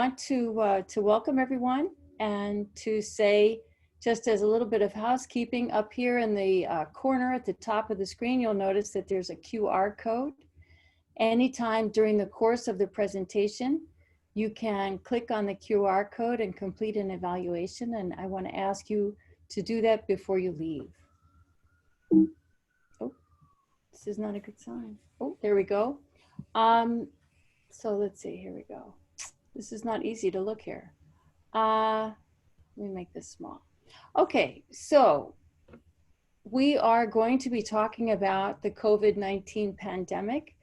to welcome everyone and to say, just as a little bit of housekeeping, up here in the corner at the top of the screen, you'll notice that there's a QR code. Anytime during the course of the presentation, you can click on the QR code and complete an evaluation, and I want to ask you to do that before you leave. Oh, this is not a good sign. Oh, there we go. So let's see, here we go. This is not easy to look here. Let me make this small. Okay, so we are going to be talking about the COVID-19 pandemic.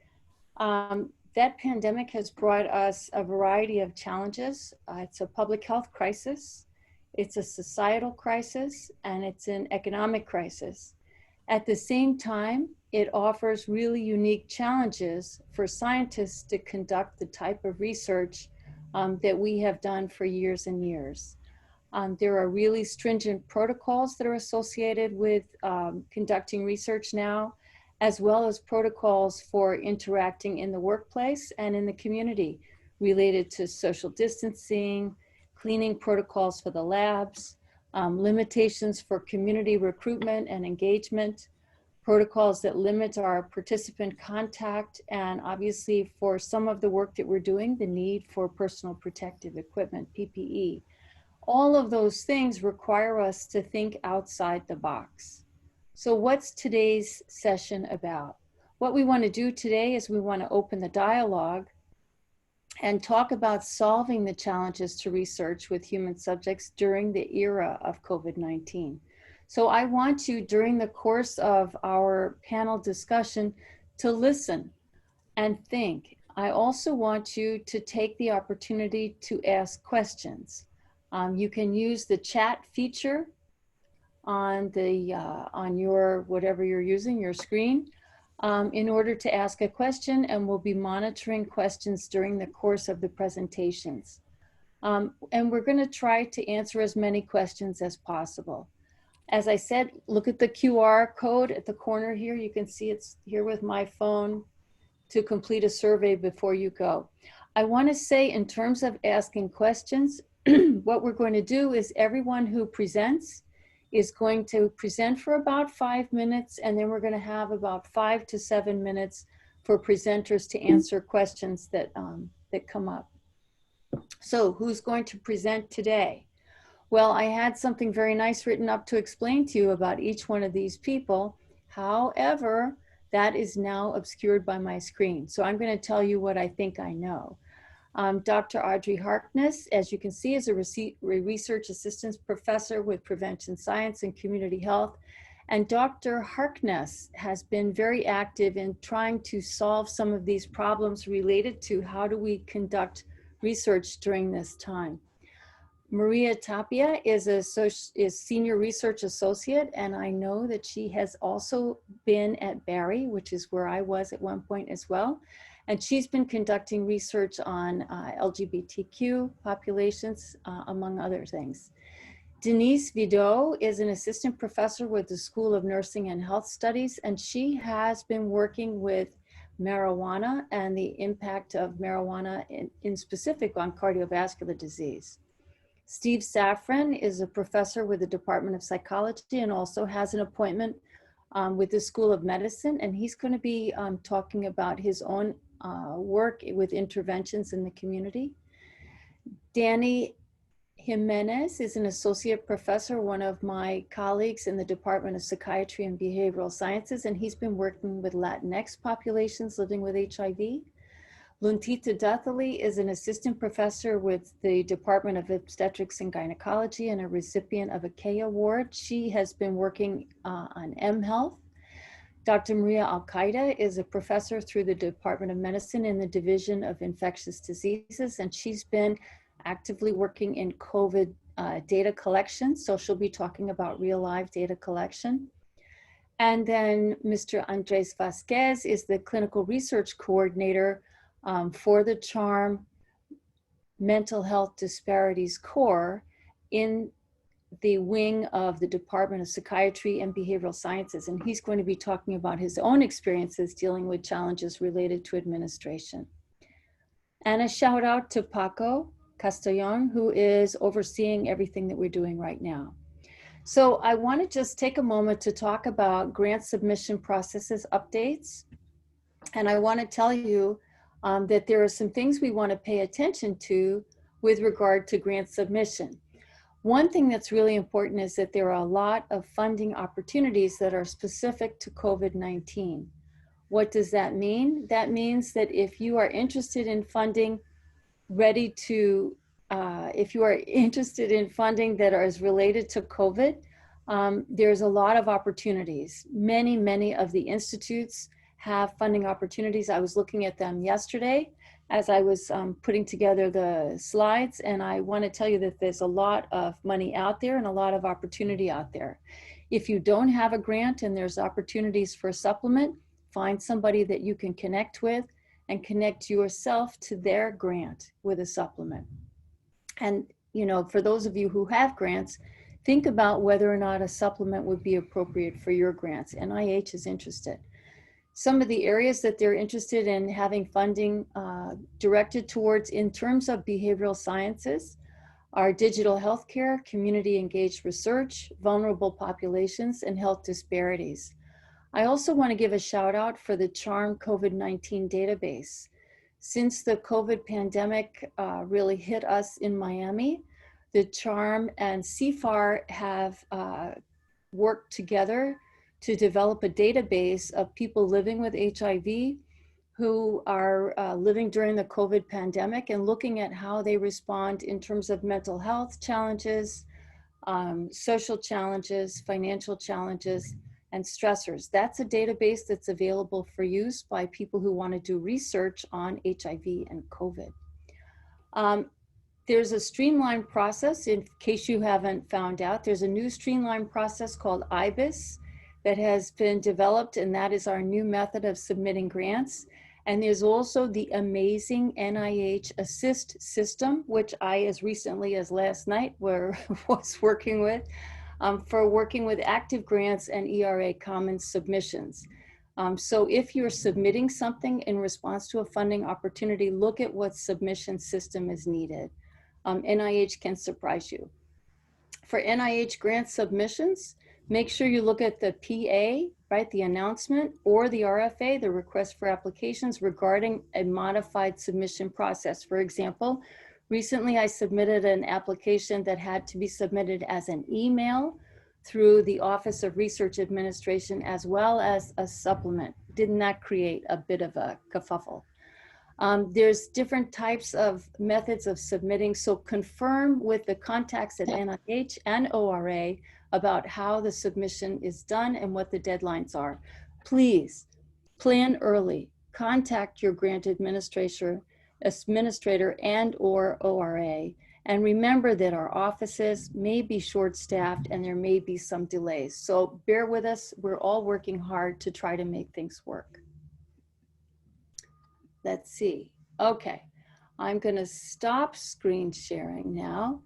That pandemic has brought us a variety of challenges. It's a public health crisis, it's a societal crisis, and it's an economic crisis. At the same time, it offers really unique challenges for scientists to conduct the type of research that we have done for years and years. There are really stringent protocols that are associated with conducting research now, as well as protocols for interacting in the workplace and in the community related to social distancing, cleaning protocols for the labs, limitations for community recruitment and engagement, protocols that limit our participant contact, and obviously for some of the work that we're doing, the need for personal protective equipment, PPE. All of those things require us to think outside the box. So what's today's session about? What we want to do today is we want to open the dialogue and talk about solving the challenges to research with human subjects during the era of COVID-19. So I want you, during the course of our panel discussion, to listen and think. I also want you to take the opportunity to ask questions. You can use the chat feature on your, whatever you're using, your screen, in order to ask a question, and we'll be monitoring questions during the course of the presentations. And we're going to try to answer as many questions as possible. As I said, look at the QR code at the corner here. You can see it's here with my phone to complete a survey before you go. I want to say, in terms of asking questions, what we're going to do is everyone who presents is going to present for about 5 minutes, and then we're going to have about 5 to 7 minutes for presenters to answer questions that, that come up. So who's going to present today? Well, I had something very nice written up to explain to you about each one of these people. However, that is now obscured by my screen. So I'm going to tell you what I think I know. Dr. Audrey Harkness, as you can see, is a research assistant professor with prevention science and community health. And Dr. Harkness has been very active in trying to solve some of these problems related to how do we conduct research during this time. Maria Tapia is senior research associate, and I know that she has also been at Barry, which is where I was at one point as well. And she's been conducting research on LGBTQ populations, among other things. Denise Vidot is an assistant professor with the School of Nursing and Health Studies, and she has been working with marijuana and the impact of marijuana in specific on cardiovascular disease. Steve Safran is a professor with the Department of Psychology and also has an appointment with the School of Medicine, and he's going to be talking about his own work with interventions in the community. Jimenez is an associate professor, one of my colleagues in the Department of Psychiatry and Behavioral Sciences, and he's been working with Latinx populations living with HIV. Lunthita Duthely is an assistant professor with the Department of Obstetrics and Gynecology and a recipient of a K Award. She has been working on mHealth. Dr. Maria Al-Qaeda is a professor through the Department of Medicine in the Division of Infectious Diseases, and she's been actively working in COVID data collection, so she'll be talking about real live data collection. And then Mr. Andres Vazquez is the clinical research coordinator for the CHARM Mental Health Disparities Core in the wing of the Department of Psychiatry and Behavioral Sciences. And he's going to be talking about his own experiences dealing with challenges related to administration. And a shout out to Paco, Castellon, who is overseeing everything that we're doing right now. So I want to just take a moment to talk about grant submission processes updates. And I want to tell you that there are some things we want to pay attention to with regard to grant submission. One thing that's really important is that there are a lot of funding opportunities that are specific to COVID-19. What does that mean? That means that if you are interested in funding if you are interested in funding that is related to COVID, there's a lot of opportunities. Many of the institutes have funding opportunities. I was looking at them yesterday as I was putting together the slides, and I want to tell you that there's a lot of money out there and a lot of opportunity out there. If you don't have a grant and there's opportunities for a supplement, find somebody that you can connect with and connect yourself to their grant with a supplement. And, you know, for those of you who have grants, think about whether or not a supplement would be appropriate for your grants. NIH is interested. Some of the areas that they're interested in having funding directed towards in terms of behavioral sciences are digital healthcare, community engaged research, vulnerable populations, and health disparities. I also want to give a shout out for the CHARM COVID-19 database. Since the COVID pandemic really hit us in Miami, the CHARM and CFAR have worked together to develop a database of people living with HIV who are living during the COVID pandemic and looking at how they respond in terms of mental health challenges, social challenges, financial challenges, and stressors. That's a database that's available for use by people who want to do research on HIV and COVID. There's a streamlined process, in case you haven't found out. There's a new streamlined process called IBIS that has been developed, and that is our new method of submitting grants. And there's also the amazing NIH Assist system, which I, as recently as last night, was working with, for working with active grants and ERA common submissions. So if you're submitting something in response to a funding opportunity, look at what submission system is needed. NIH can surprise you. For NIH grant submissions, make sure you look at the PA, right, the announcement, or the RFA, the request for applications regarding a modified submission process. For example, recently I submitted an application that had to be submitted as an email through the Office of Research Administration as well as a supplement. Didn't that create a bit of a kerfuffle? There's different types of methods of submitting, so confirm with the contacts at NIH and ORA about how the submission is done and what the deadlines are. Please plan early. Contact your grant administrator and/or ORA, and remember that our offices may be short-staffed and there may be some delays. So bear with us. We're all working hard to try to make things work. Let's see. Okay, I'm going to stop screen sharing now,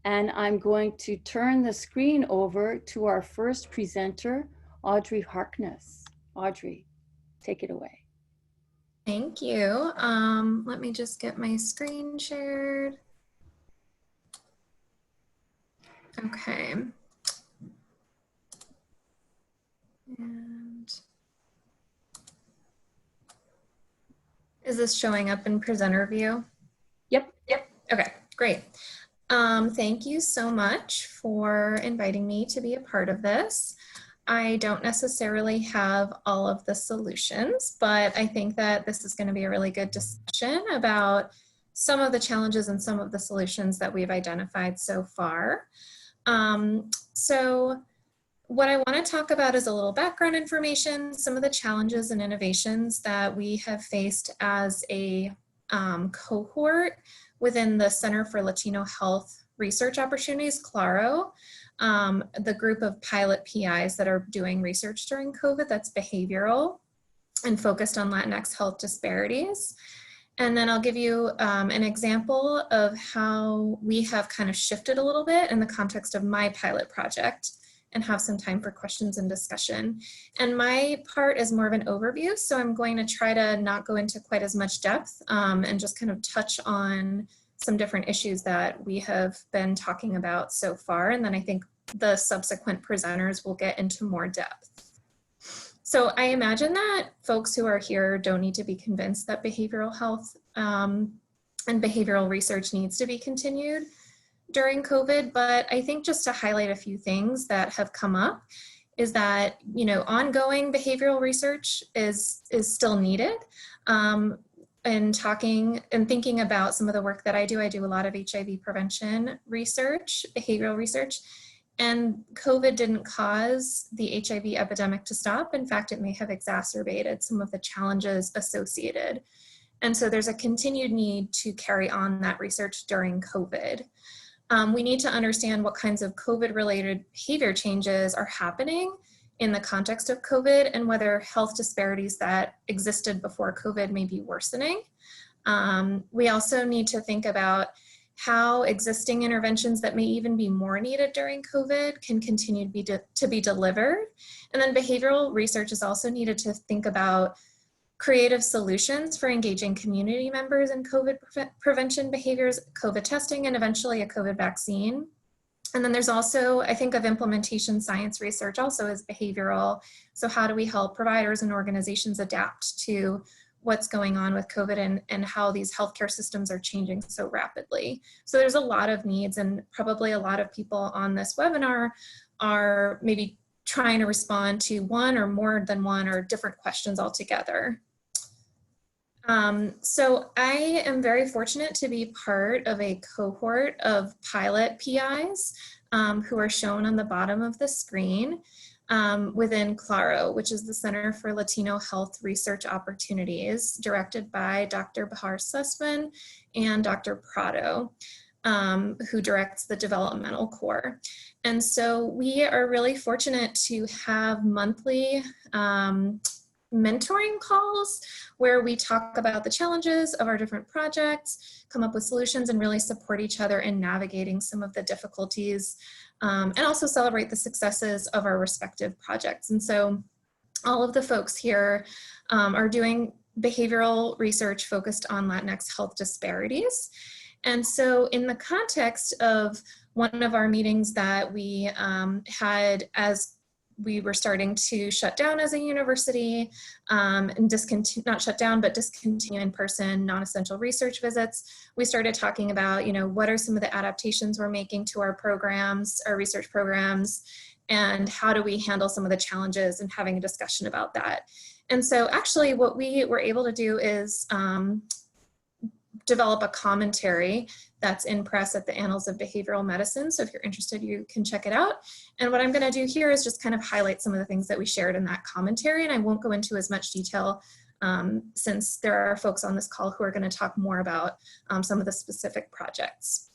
and I'm going to turn the screen over to our first presenter, Audrey Harkness. Audrey, take it away. Thank you. Let me just get my screen shared. Okay. And is this showing up in presenter view? Yep. Okay, great. Thank you so much for inviting me to be a part of this. I don't necessarily have all of the solutions, but I think that this is going to be a really good discussion about some of the challenges and some of the solutions that we've identified so far. So what I want to talk about is a little background information, some of the challenges and innovations that we have faced as a cohort within the Center for Latino Health Research Opportunities, CLARO, the group of pilot PIs that are doing research during COVID that's behavioral and focused on Latinx health disparities. And then I'll give you an example of how we have kind of shifted a little bit in the context of my pilot project, and have some time for questions and discussion. And my part is more of an overview, so I'm going to try to not go into quite as much depth and just kind of touch on some different issues that we have been talking about so far. And then I think the subsequent presenters will get into more depth. So I imagine that folks who are here don't need to be convinced that behavioral health and behavioral research needs to be continued during COVID, but I think just to highlight a few things that have come up is that, you know, ongoing behavioral research is still needed. And talking and thinking about some of the work that I do a lot of HIV prevention research, behavioral research, and COVID didn't cause the HIV epidemic to stop. In fact, it may have exacerbated some of the challenges associated. And so there's a continued need to carry on that research during COVID. We need to understand what kinds of COVID-related behavior changes are happening in the context of COVID and whether health disparities that existed before COVID may be worsening. We also need to think about how existing interventions that may even be more needed during COVID can continue to be delivered. And then behavioral research is also needed to think about creative solutions for engaging community members in COVID prevention behaviors, COVID testing, and eventually a COVID vaccine. And then there's also, I think of implementation science research also as behavioral. So how do we help providers and organizations adapt to what's going on with COVID and how these healthcare systems are changing so rapidly? So there's a lot of needs, and probably a lot of people on this webinar are maybe trying to respond to one or more than one or different questions altogether. So I am very fortunate to be part of a cohort of pilot PIs who are shown on the bottom of the screen within CLARO, which is the Center for Latino Health Research Opportunities, directed by Dr. Bahar Sussman and Dr. Prado, who directs the developmental core. And so we are really fortunate to have monthly mentoring calls where we talk about the challenges of our different projects, come up with solutions, and really support each other in navigating some of the difficulties, and also celebrate the successes of our respective projects. And so all of the folks here are doing behavioral research focused on Latinx health disparities. And so in the context of one of our meetings that we had as we were starting to shut down as a university and not shut down, but discontinue in-person non-essential research visits, we started talking about, you know, what are some of the adaptations we're making to our programs, our research programs, and how do we handle some of the challenges, and having a discussion about that. And so actually what we were able to do is develop a commentary that's in press at the Annals of Behavioral Medicine. So if you're interested, you can check it out. And what I'm going to do here is just kind of highlight some of the things that we shared in that commentary. And I won't go into as much detail since there are folks on this call who are going to talk more about some of the specific projects.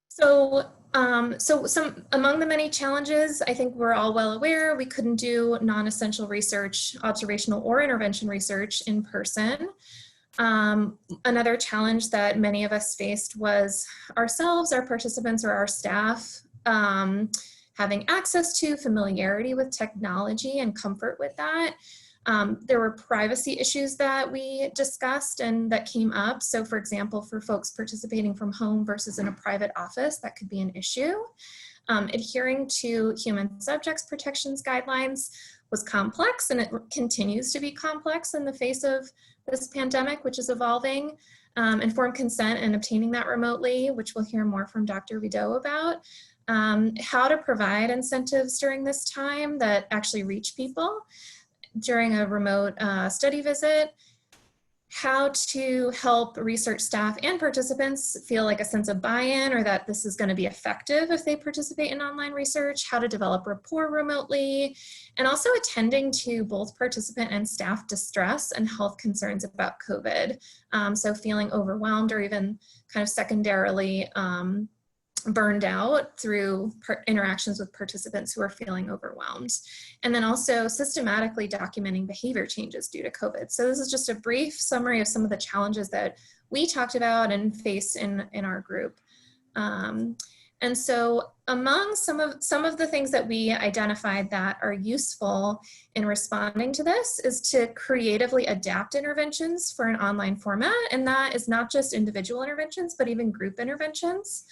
So, some among the many challenges, I think we're all well aware, we couldn't do non-essential research, observational or intervention research in person. Another challenge that many of us faced was ourselves, our participants, or our staff having access to, familiarity with technology and comfort with that. There were privacy issues that we discussed and that came up. So for example, for folks participating from home versus in a private office, that could be an issue. Adhering to human subjects protections guidelines was complex, and it continues to be complex in the face of this pandemic, which is evolving. Informed consent and obtaining that remotely, which we'll hear more from Dr. Vidot about. How to provide incentives during this time that actually reach people during a remote study visit. How to help research staff and participants feel like a sense of buy-in, or that this is going to be effective if they participate in online research. How to develop rapport remotely, and also attending to both participant and staff distress and health concerns about COVID. So feeling overwhelmed or even kind of secondarily burned out through interactions with participants who are feeling overwhelmed. And then also systematically documenting behavior changes due to COVID. So this is just a brief summary of some of the challenges that we talked about and face in our group. And And so among some of the things that we identified that are useful in responding to this is to creatively adapt interventions for an online format. And that is not just individual interventions, but even group interventions.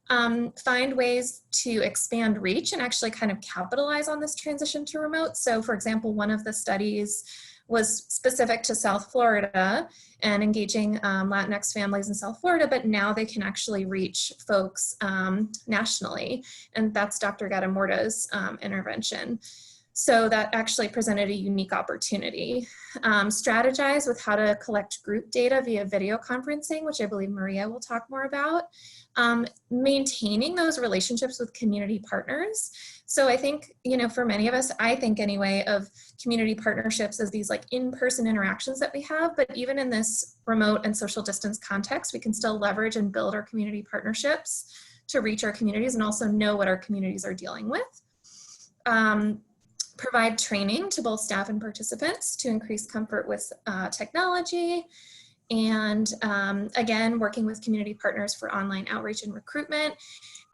Find ways to expand reach and actually kind of capitalize on this transition to remote. So for example, one of the studies was specific to South Florida and engaging Latinx families in South Florida, but now they can actually reach folks nationally. And that's Dr. Gatamorta's intervention. So that actually presented a unique opportunity. Strategize with how to collect group data via video conferencing, which I believe Maria will talk more about. Maintaining those relationships with community partners. So I think, you know, for many of us, I think anyway, of community partnerships as these like in-person interactions that we have, but even in this remote and social distance context, we can still leverage and build our community partnerships to reach our communities and also know what our communities are dealing with. Provide training to both staff and participants to increase comfort with technology. And again, working with community partners for online outreach and recruitment,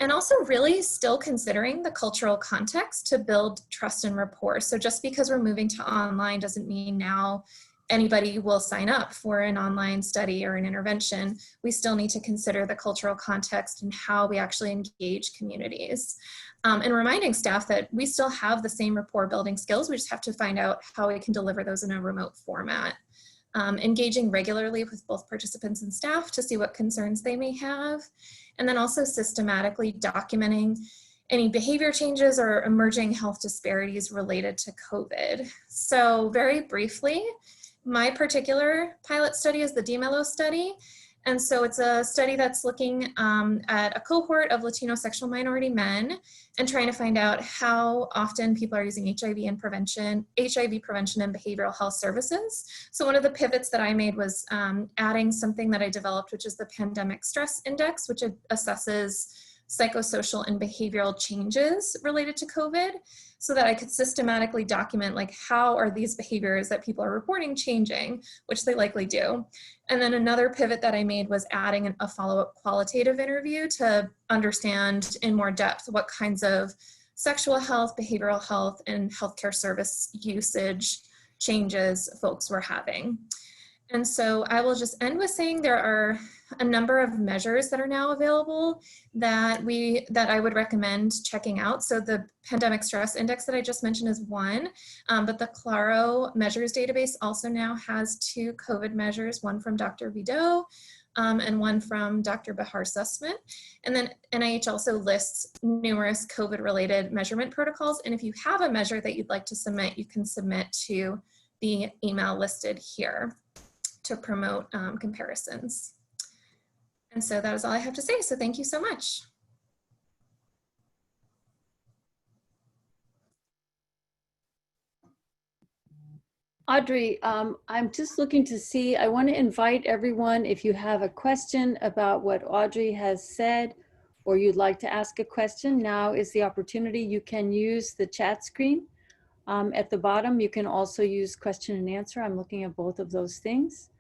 and also really still considering the cultural context to build trust and rapport. So just because we're moving to online doesn't mean now anybody will sign up for an online study or an intervention. We still need to consider the cultural context and how we actually engage communities. And reminding staff that we still have the same rapport building skills, we just have to find out how we can deliver those in a remote format. Engaging regularly with both participants and staff to see what concerns they may have, and then also systematically documenting any behavior changes or emerging health disparities related to COVID. So very briefly, my particular pilot study is the DMLO study. And so it's a study that's looking at a cohort of Latino sexual minority men and trying to find out how often people are using HIV prevention and behavioral health services. So one of the pivots that I made was adding something that I developed, which is the Pandemic Stress Index, which assesses psychosocial and behavioral changes related to COVID, so that I could systematically document like how are these behaviors that people are reporting changing, which they likely do. And then another pivot that I made was adding a follow-up qualitative interview to understand in more depth what kinds of sexual health, behavioral health, and healthcare service usage changes folks were having. And so I will just end with saying there are a number of measures that are now available that I would recommend checking out. So the Pandemic Stress Index that I just mentioned is one, but the Claro measures database also now has 2 COVID measures, one from Dr. Vidot and one from Dr. Bahar Sussman. And then NIH also lists numerous COVID-related measurement protocols. And if you have a measure that you'd like to submit, you can submit to the email listed here to promote comparisons. And so that is all I have to say. So thank you so much. Audrey, I'm just looking to see, I want to invite everyone, if you have a question about what Audrey has said, or you'd like to ask a question, now is the opportunity. You can use the chat screen. At the bottom, you can also use question and answer. I'm looking at both of those things.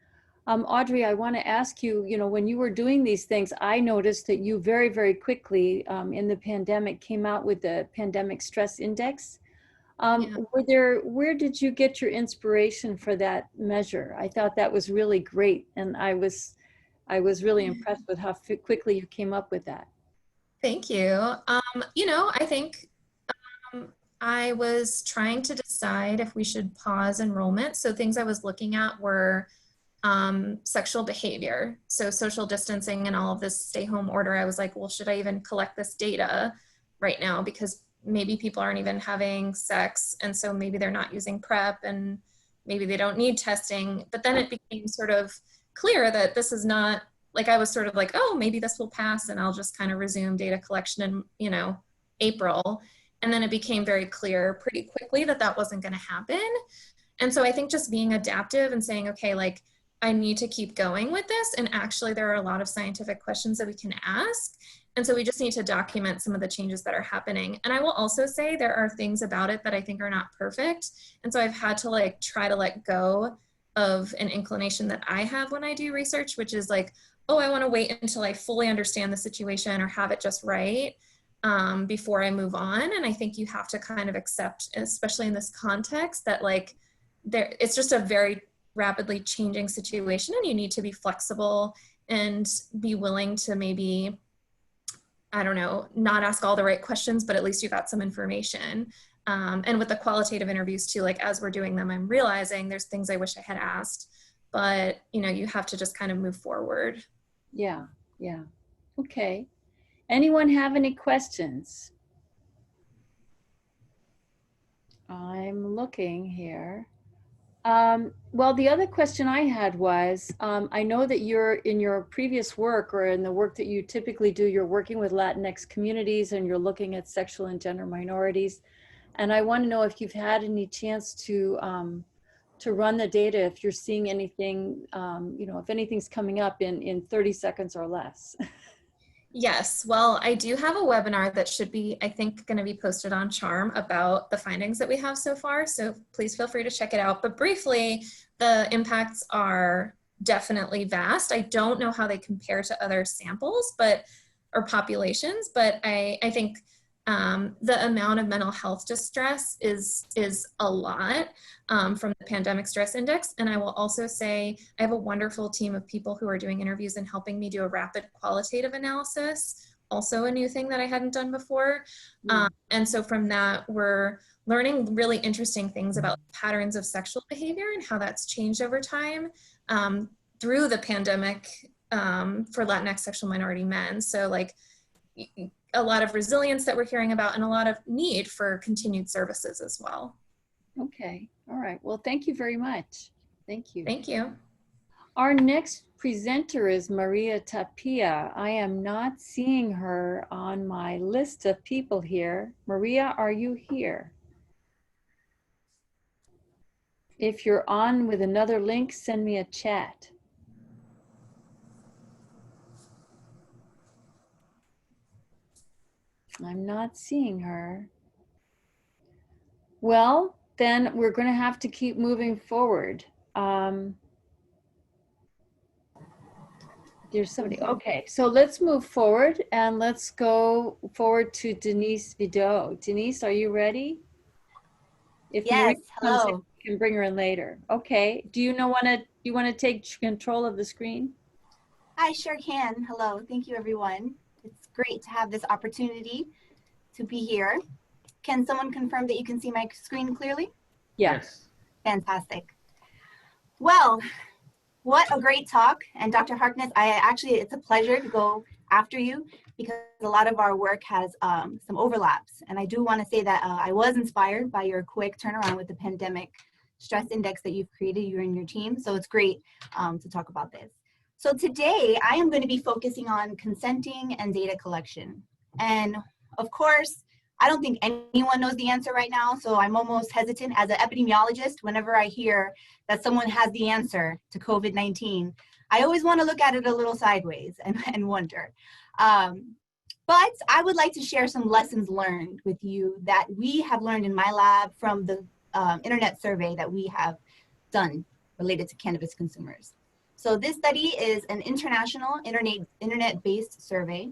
Audrey, I want to ask you, when you were doing these things, I noticed that you very, very quickly in the pandemic came out with the Pandemic Stress Index. Where did you get your inspiration for that measure? I thought that was really great, and I was really impressed with how quickly you came up with that. Thank you. I think I was trying to decide if we should pause enrollment. So things I was looking at were sexual behavior. So social distancing and all of this stay home order. I was like, well, should I even collect this data right now? Because maybe people aren't even having sex. And so maybe they're not using PrEP and maybe they don't need testing. But then it became sort of clear that this is not, like, I was sort of like, oh, maybe this will pass and I'll just kind of resume data collection in, April. And then it became very clear pretty quickly that that wasn't going to happen. And so I think just being adaptive and saying, okay, like, I need to keep going with this. And actually there are a lot of scientific questions that we can ask. And so we just need to document some of the changes that are happening. And I will also say there are things about it that I think are not perfect. And so I've had to try to let go of an inclination that I have when I do research, which is like, oh, I want to wait until I fully understand the situation or have it just right before I move on. And I think you have to kind of accept, especially in this context, that like it's just a very rapidly changing situation, and you need to be flexible and be willing to maybe, I don't know, not ask all the right questions, but at least you got some information. And with the qualitative interviews too, like as we're doing them, I'm realizing there's things I wish I had asked, but you know, you have to just kind of move forward. Yeah, yeah. Okay. Anyone have any questions? I'm looking here. Well, the other question I had was, I know that you're in your previous work or in the work that you typically do, you're working with Latinx communities and you're looking at sexual and gender minorities. And I want to know if you've had any chance to run the data, if you're seeing anything, you know, if anything's coming up in 30 seconds or less. Yes, well, I do have a webinar that should be, I think, going to be posted on Charm about the findings that we have so far. So please feel free to check it out. But briefly, the impacts are definitely vast. I don't know how they compare to other samples, or populations, but I think the amount of mental health distress is a lot from the pandemic stress index. And I will also say I have a wonderful team of people who are doing interviews and helping me do a rapid qualitative analysis, also a new thing that I hadn't done before. And so from that, we're learning really interesting things about patterns of sexual behavior and how that's changed over time through the pandemic for Latinx sexual minority men. So like a lot of resilience that we're hearing about and a lot of need for continued services as well. Okay, all right. Well, thank you very much. Thank you. Thank you. Our next presenter is Maria Tapia. I am not seeing her on my list of people here. Maria, are you here? If you're on with another link, send me a chat. I'm not seeing her. Well, then we're going to have to keep moving forward. There's somebody. Okay, so let's move forward and let's go forward to Denise Vidot. Denise, are you ready? If Yes, Maria comes in, hello. you can bring her in later. Okay. Do you want to take control of the screen? I sure can. Hello. Thank you, everyone. It's great to have this opportunity to be here. Can someone confirm that you can see my screen clearly? Yes. Fantastic. Well, what a great talk. And Dr. Harkness, it's a pleasure to go after you because a lot of our work has some overlaps. And I do want to say that I was inspired by your quick turnaround with the pandemic stress index that you've created, you and your team. So it's great to talk about this. So today I am going to be focusing on consenting and data collection. And of course, I don't think anyone knows the answer right now, so I'm almost hesitant as an epidemiologist. Whenever I hear that someone has the answer to COVID-19, I always want to look at it a little sideways and wonder. But I would like to share some lessons learned with you that we have learned in my lab from the internet survey that we have done related to cannabis consumers. So this study is an international internet-based survey,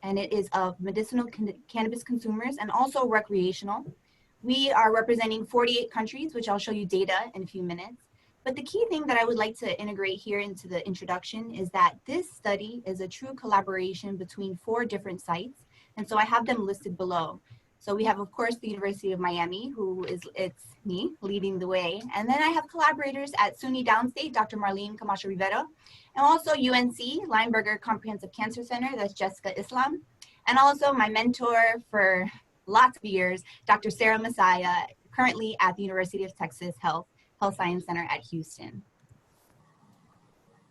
and it is of medicinal cannabis consumers and also recreational. We are representing 48 countries, which I'll show you data in a few minutes. But the key thing that I would like to integrate here into the introduction is that this study is a true collaboration between 4 different sites. And so I have them listed below. So we have, of course, the University of Miami, it's me leading the way. And then I have collaborators at SUNY Downstate, Dr. Marlene Camacho Rivera, and also UNC, Lineberger Comprehensive Cancer Center, that's Jessica Islam. And also my mentor for lots of years, Dr. Sarah Messiah, currently at the University of Texas Health Science Center at Houston.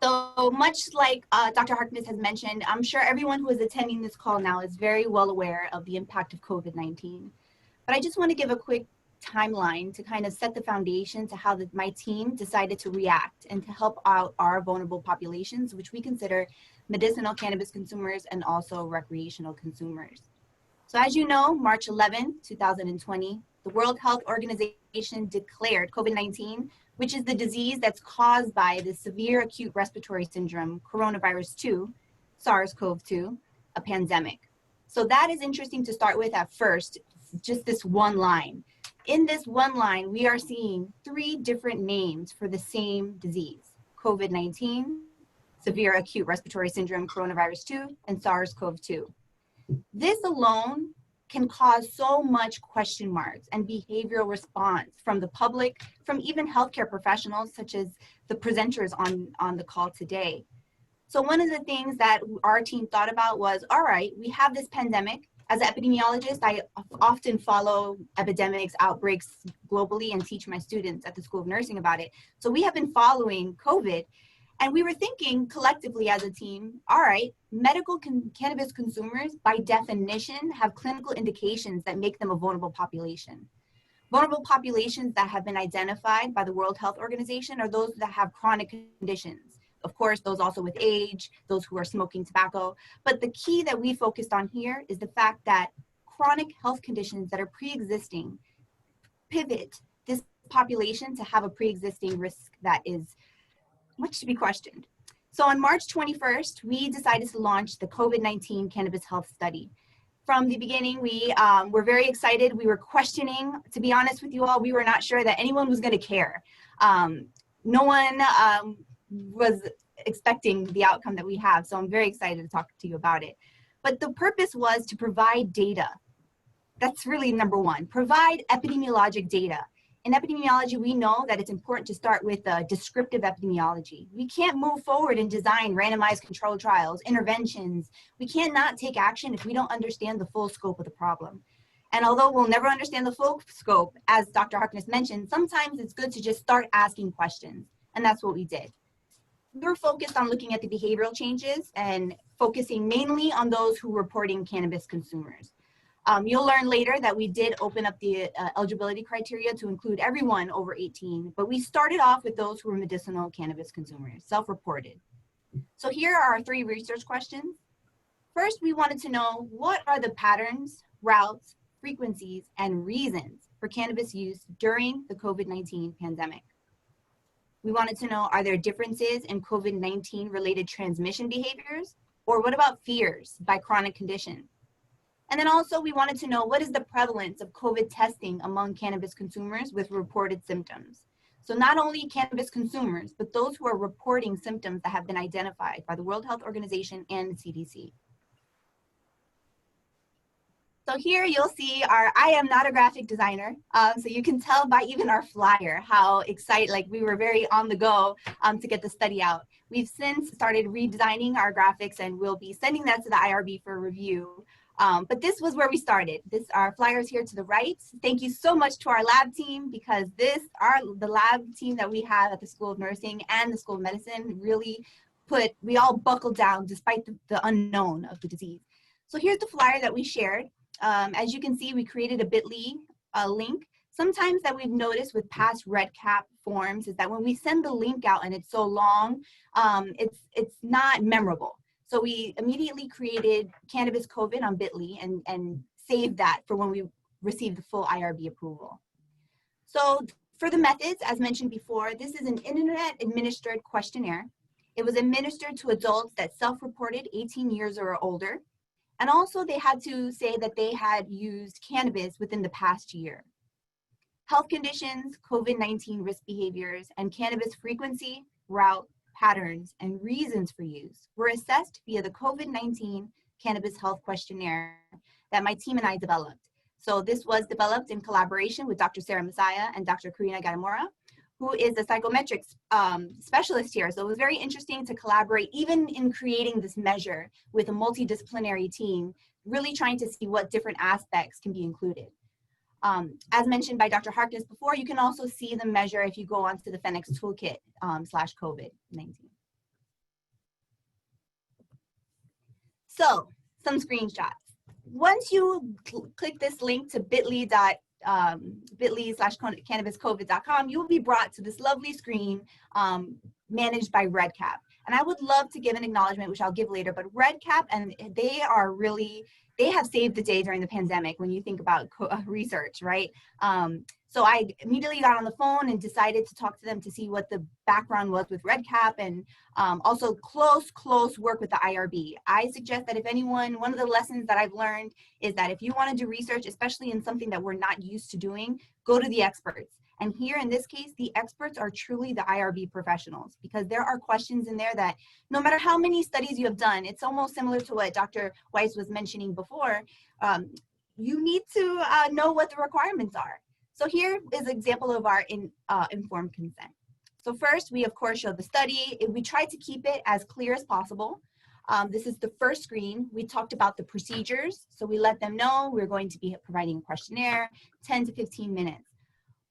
So much like Dr. Harkness has mentioned, I'm sure everyone who is attending this call now is very well aware of the impact of COVID-19. But I just want to give a quick timeline to kind of set the foundation to how my team decided to react and to help out our vulnerable populations, which we consider medicinal cannabis consumers and also recreational consumers. So as you know, March 11, 2020, the World Health Organization declared COVID-19 which is the disease that's caused by the severe acute respiratory syndrome, coronavirus 2, SARS-CoV-2, a pandemic. So that is interesting to start with at first, just this one line. In this one line, we are seeing 3 different names for the same disease: COVID-19, severe acute respiratory syndrome, coronavirus 2, and SARS-CoV-2. This alone can cause so much question marks and behavioral response from the public, from even healthcare professionals, such as the presenters on the call today. So one of the things that our team thought about was, all right, we have this pandemic. As an epidemiologist, I often follow epidemics, outbreaks globally, and teach my students at the School of Nursing about it. So we have been following COVID, and we were thinking collectively as a team, all right, medical cannabis consumers by definition have clinical indications that make them a vulnerable population. Vulnerable populations that have been identified by the World Health Organization are those that have chronic conditions. Of course, those also with age, those who are smoking tobacco. But the key that we focused on here is the fact that chronic health conditions that are pre-existing pivot this population to have a pre-existing risk that is much to be questioned. So on March 21st, we decided to launch the COVID-19 Cannabis Health Study. From the beginning, we were very excited. We were questioning, to be honest with you all, we were not sure that anyone was going to care. No one was expecting the outcome that we have, so I'm very excited to talk to you about it. But the purpose was to provide data. That's really number one, provide epidemiologic data. In epidemiology, we know that it's important to start with descriptive epidemiology. We can't move forward and design randomized controlled trials, interventions. We cannot take action if we don't understand the full scope of the problem. And although we'll never understand the full scope, as Dr. Harkness mentioned, sometimes it's good to just start asking questions. And that's what we did. We were focused on looking at the behavioral changes and focusing mainly on those who were reporting cannabis consumers. You'll learn later that we did open up the eligibility criteria to include everyone over 18, but we started off with those who were medicinal cannabis consumers, self-reported. So here are our 3 research questions. First, we wanted to know what are the patterns, routes, frequencies, and reasons for cannabis use during the COVID-19 pandemic. We wanted to know, are there differences in COVID-19 related transmission behaviors? Or what about fears by chronic condition? And then also we wanted to know, what is the prevalence of COVID testing among cannabis consumers with reported symptoms? So not only cannabis consumers, but those who are reporting symptoms that have been identified by the World Health Organization and the CDC. So here you'll see I am not a graphic designer, so you can tell by even our flyer how excited, like we were very on the go to get the study out. We've since started redesigning our graphics and we'll be sending that to the IRB for review. But this was where we started. Our flyers here to the right. Thank you so much to our lab team, because the lab team that we have at the School of Nursing and the School of Medicine really we all buckled down despite the unknown of the disease. So here's the flyer that we shared. As you can see, we created a bit.ly link. Sometimes that we've noticed with past REDCap forms is that when we send the link out and it's so long, it's not memorable. So we immediately created Cannabis COVID on bit.ly and saved that for when we receive the full IRB approval. So for the methods, as mentioned before, this is an internet administered questionnaire. It was administered to adults that self-reported 18 years or older. And also they had to say that they had used cannabis within the past year. Health conditions, COVID-19 risk behaviors, and cannabis frequency, route, patterns, and reasons for use were assessed via the COVID-19 Cannabis Health Questionnaire that my team and I developed. So this was developed in collaboration with Dr. Sarah Messiah and Dr. Karina Gatamora, who is a psychometrics specialist here. So it was very interesting to collaborate, even in creating this measure with a multidisciplinary team, really trying to see what different aspects can be included. As mentioned by Dr. Harkness before, you can also see the measure if you go onto the Phoenix Toolkit /COVID-19. So some screenshots. Once you click this link to bit.ly/cannabiscovid.com, you will be brought to this lovely screen managed by REDCap. And I would love to give an acknowledgement, which I'll give later, but REDCap, and they have saved the day during the pandemic when you think about research, right? So I immediately got on the phone and decided to talk to them to see what the background was with REDCap, and also close work with the IRB. I suggest that if anyone, one of the lessons that I've learned is that if you want to do research, especially in something that we're not used to doing, go to the experts. And here in this case, the experts are truly the IRB professionals, because there are questions in there that no matter how many studies you have done, it's almost similar to what Dr. Weiss was mentioning before, you need to know what the requirements are. So here is an example of our informed consent. So first, we of course show the study. We try to keep it as clear as possible. This is the first screen. We talked about the procedures. So we let them know we're going to be providing a questionnaire, 10 to 15 minutes.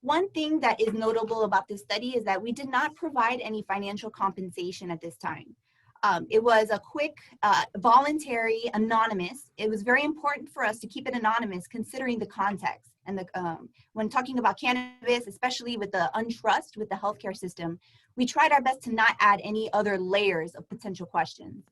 One thing that is notable about this study is that we did not provide any financial compensation at this time. It was a quick, voluntary, anonymous. It was very important for us to keep it anonymous considering the context. And when talking about cannabis, especially with the untrust with the healthcare system, we tried our best to not add any other layers of potential questions.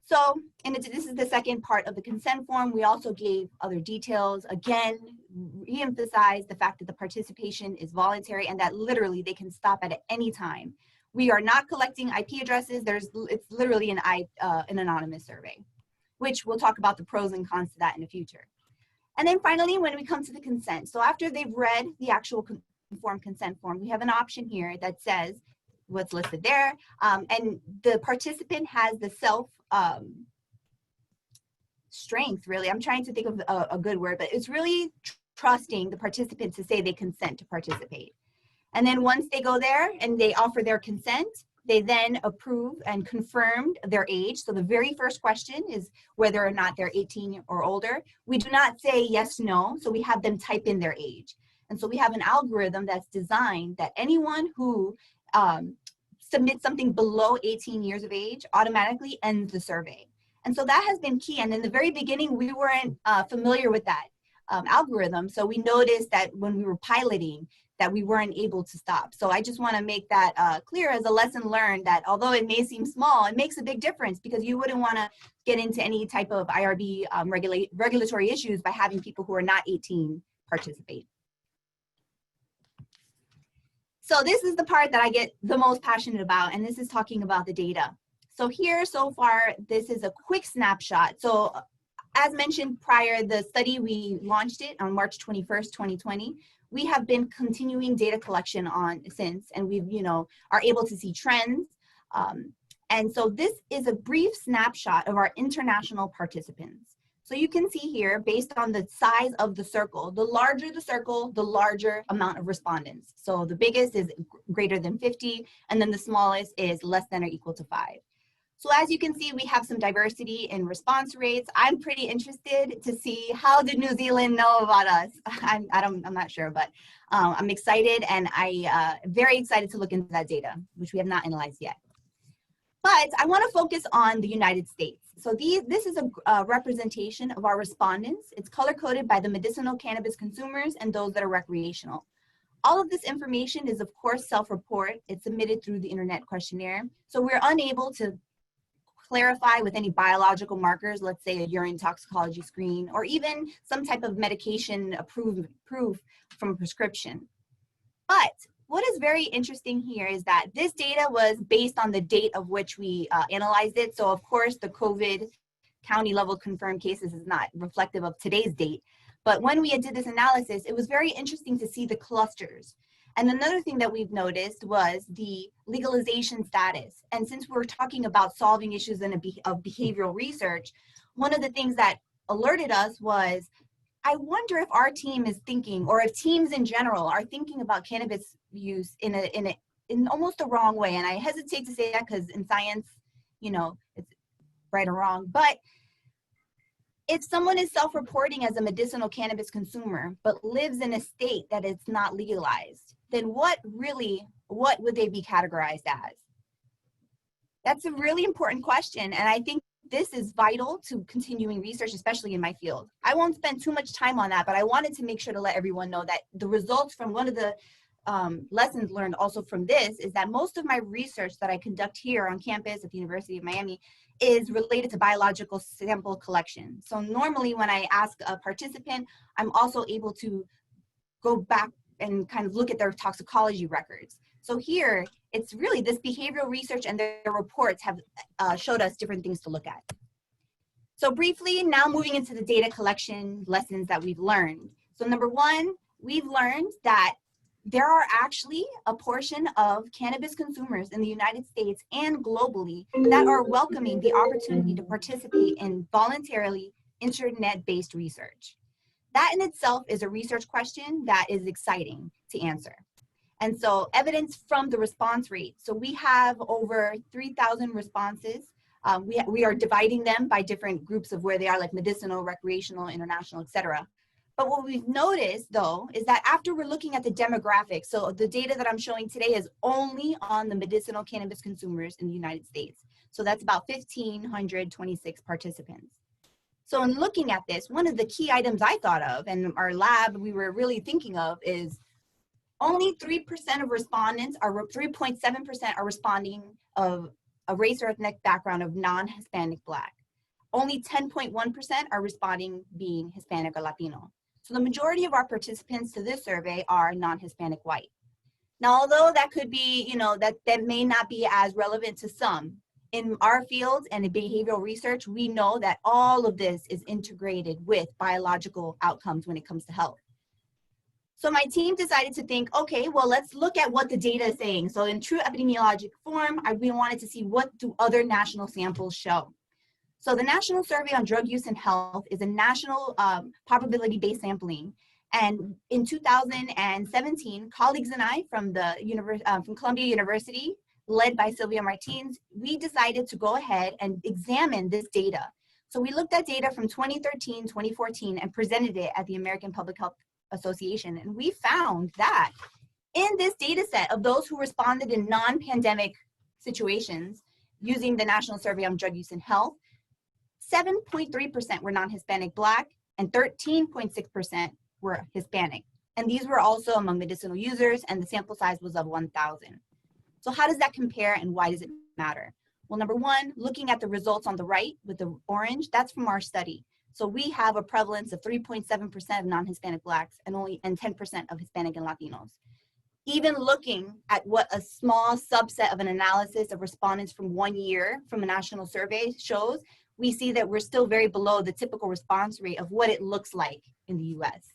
So, and this is the second part of the consent form. We also gave other details. Again, re-emphasize the fact that the participation is voluntary and that literally they can stop at any time. We are not collecting IP addresses. It's literally an anonymous survey, which we'll talk about the pros and cons to that in the future. And then finally, when we come to the consent, so after they've read the actual informed consent form, we have an option here that says what's listed there, and the participant has the strength, really. I'm trying to think of a good word, but it's really trusting the participant to say they consent to participate. And then once they go there and they offer their consent, they then approve and confirm their age. So the very first question is whether or not they're 18 or older. We do not say yes, no, so we have them type in their age. And so we have an algorithm that's designed that anyone who submits something below 18 years of age automatically ends the survey. And so that has been key. And in the very beginning, we weren't familiar with that algorithm. So we noticed that when we were piloting, that we weren't able to stop. So I just want to make that clear as a lesson learned, that although it may seem small, it makes a big difference, because you wouldn't want to get into any type of IRB regulatory issues by having people who are not 18 participate. So this is the part that I get the most passionate about, and this is talking about the data. So here, so far, this is a quick snapshot. So as mentioned prior, the study, we launched it on March 21st, 2020. We have been continuing data collection on since, and we've, are able to see trends. And so this is a brief snapshot of our international participants. So you can see here, based on the size of the circle, the larger the circle, the larger amount of respondents. So the biggest is greater than 50, and then the smallest is less than or equal to 5. So as you can see, we have some diversity in response rates. I'm pretty interested to see how did New Zealand know about us. I'm not sure, but I'm excited, and I'm very excited to look into that data, which we have not analyzed yet. But I want to focus on the United States. So this is a representation of our respondents. It's color-coded by the medicinal cannabis consumers and those that are recreational. All of this information is, of course, self-report. It's submitted through the internet questionnaire. So we're unable to clarify with any biological markers, let's say a urine toxicology screen, or even some type of medication approved from a prescription. But what is very interesting here is that this data was based on the date of which we analyzed it. So of course, the COVID county level confirmed cases is not reflective of today's date. But when we did this analysis, it was very interesting to see the clusters. And another thing that we've noticed was the legalization status. And since we're talking about solving issues of behavioral research, one of the things that alerted us was, I wonder if our team is thinking, or if teams in general are thinking about cannabis use in almost the wrong way. And I hesitate to say that because in science, it's right or wrong. But if someone is self-reporting as a medicinal cannabis consumer, but lives in a state that it's not legalized, then what would they be categorized as? That's a really important question. And I think this is vital to continuing research, especially in my field. I won't spend too much time on that, but I wanted to make sure to let everyone know that the results from one of the lessons learned also from this is that most of my research that I conduct here on campus at the University of Miami is related to biological sample collection. So normally when I ask a participant, I'm also able to go back and kind of look at their toxicology records. So here, it's really this behavioral research and their reports have showed us different things to look at. So briefly, now moving into the data collection lessons that we've learned. So number one, we've learned that there are actually a portion of cannabis consumers in the United States and globally that are welcoming the opportunity to participate in voluntarily internet-based research. That in itself is a research question that is exciting to answer. And so evidence from the response rate. So we have over 3,000 responses. We are dividing them by different groups of where they are, like medicinal, recreational, international, et cetera. But what we've noticed, though, is that after we're looking at the demographics, so the data that I'm showing today is only on the medicinal cannabis consumers in the United States. So that's about 1,526 participants. So in looking at this, one of the key items I thought of, and our lab we were really thinking of, is only 3% of respondents, or 3.7% are responding of a race or ethnic background of non-Hispanic Black. Only 10.1% are responding being Hispanic or Latino. So the majority of our participants to this survey are non-Hispanic white. Now, although that could be, that may not be as relevant to some, in our fields and in behavioral research, we know that all of this is integrated with biological outcomes when it comes to health. So my team decided to think, okay, well, let's look at what the data is saying. So in true epidemiologic form, we wanted to see what do other national samples show. So the National Survey on Drug Use and Health is a national probability-based sampling. And in 2017, colleagues and I from Columbia University, led by Sylvia Martins, we decided to go ahead and examine this data. So we looked at data from 2013, 2014, and presented it at the American Public Health Association. And we found that in this data set of those who responded in non-pandemic situations using the National Survey on Drug Use and Health, 7.3% were non-Hispanic Black and 13.6% were Hispanic. And these were also among medicinal users, and the sample size was of 1,000. So how does that compare and why does it matter? Well, number one, looking at the results on the right with the orange, that's from our study. So we have a prevalence of 3.7% of non-Hispanic Blacks and 10% of Hispanic and Latinos. Even looking at what a small subset of an analysis of respondents from 1 year from a national survey shows, we see that we're still very below the typical response rate of what it looks like in the US.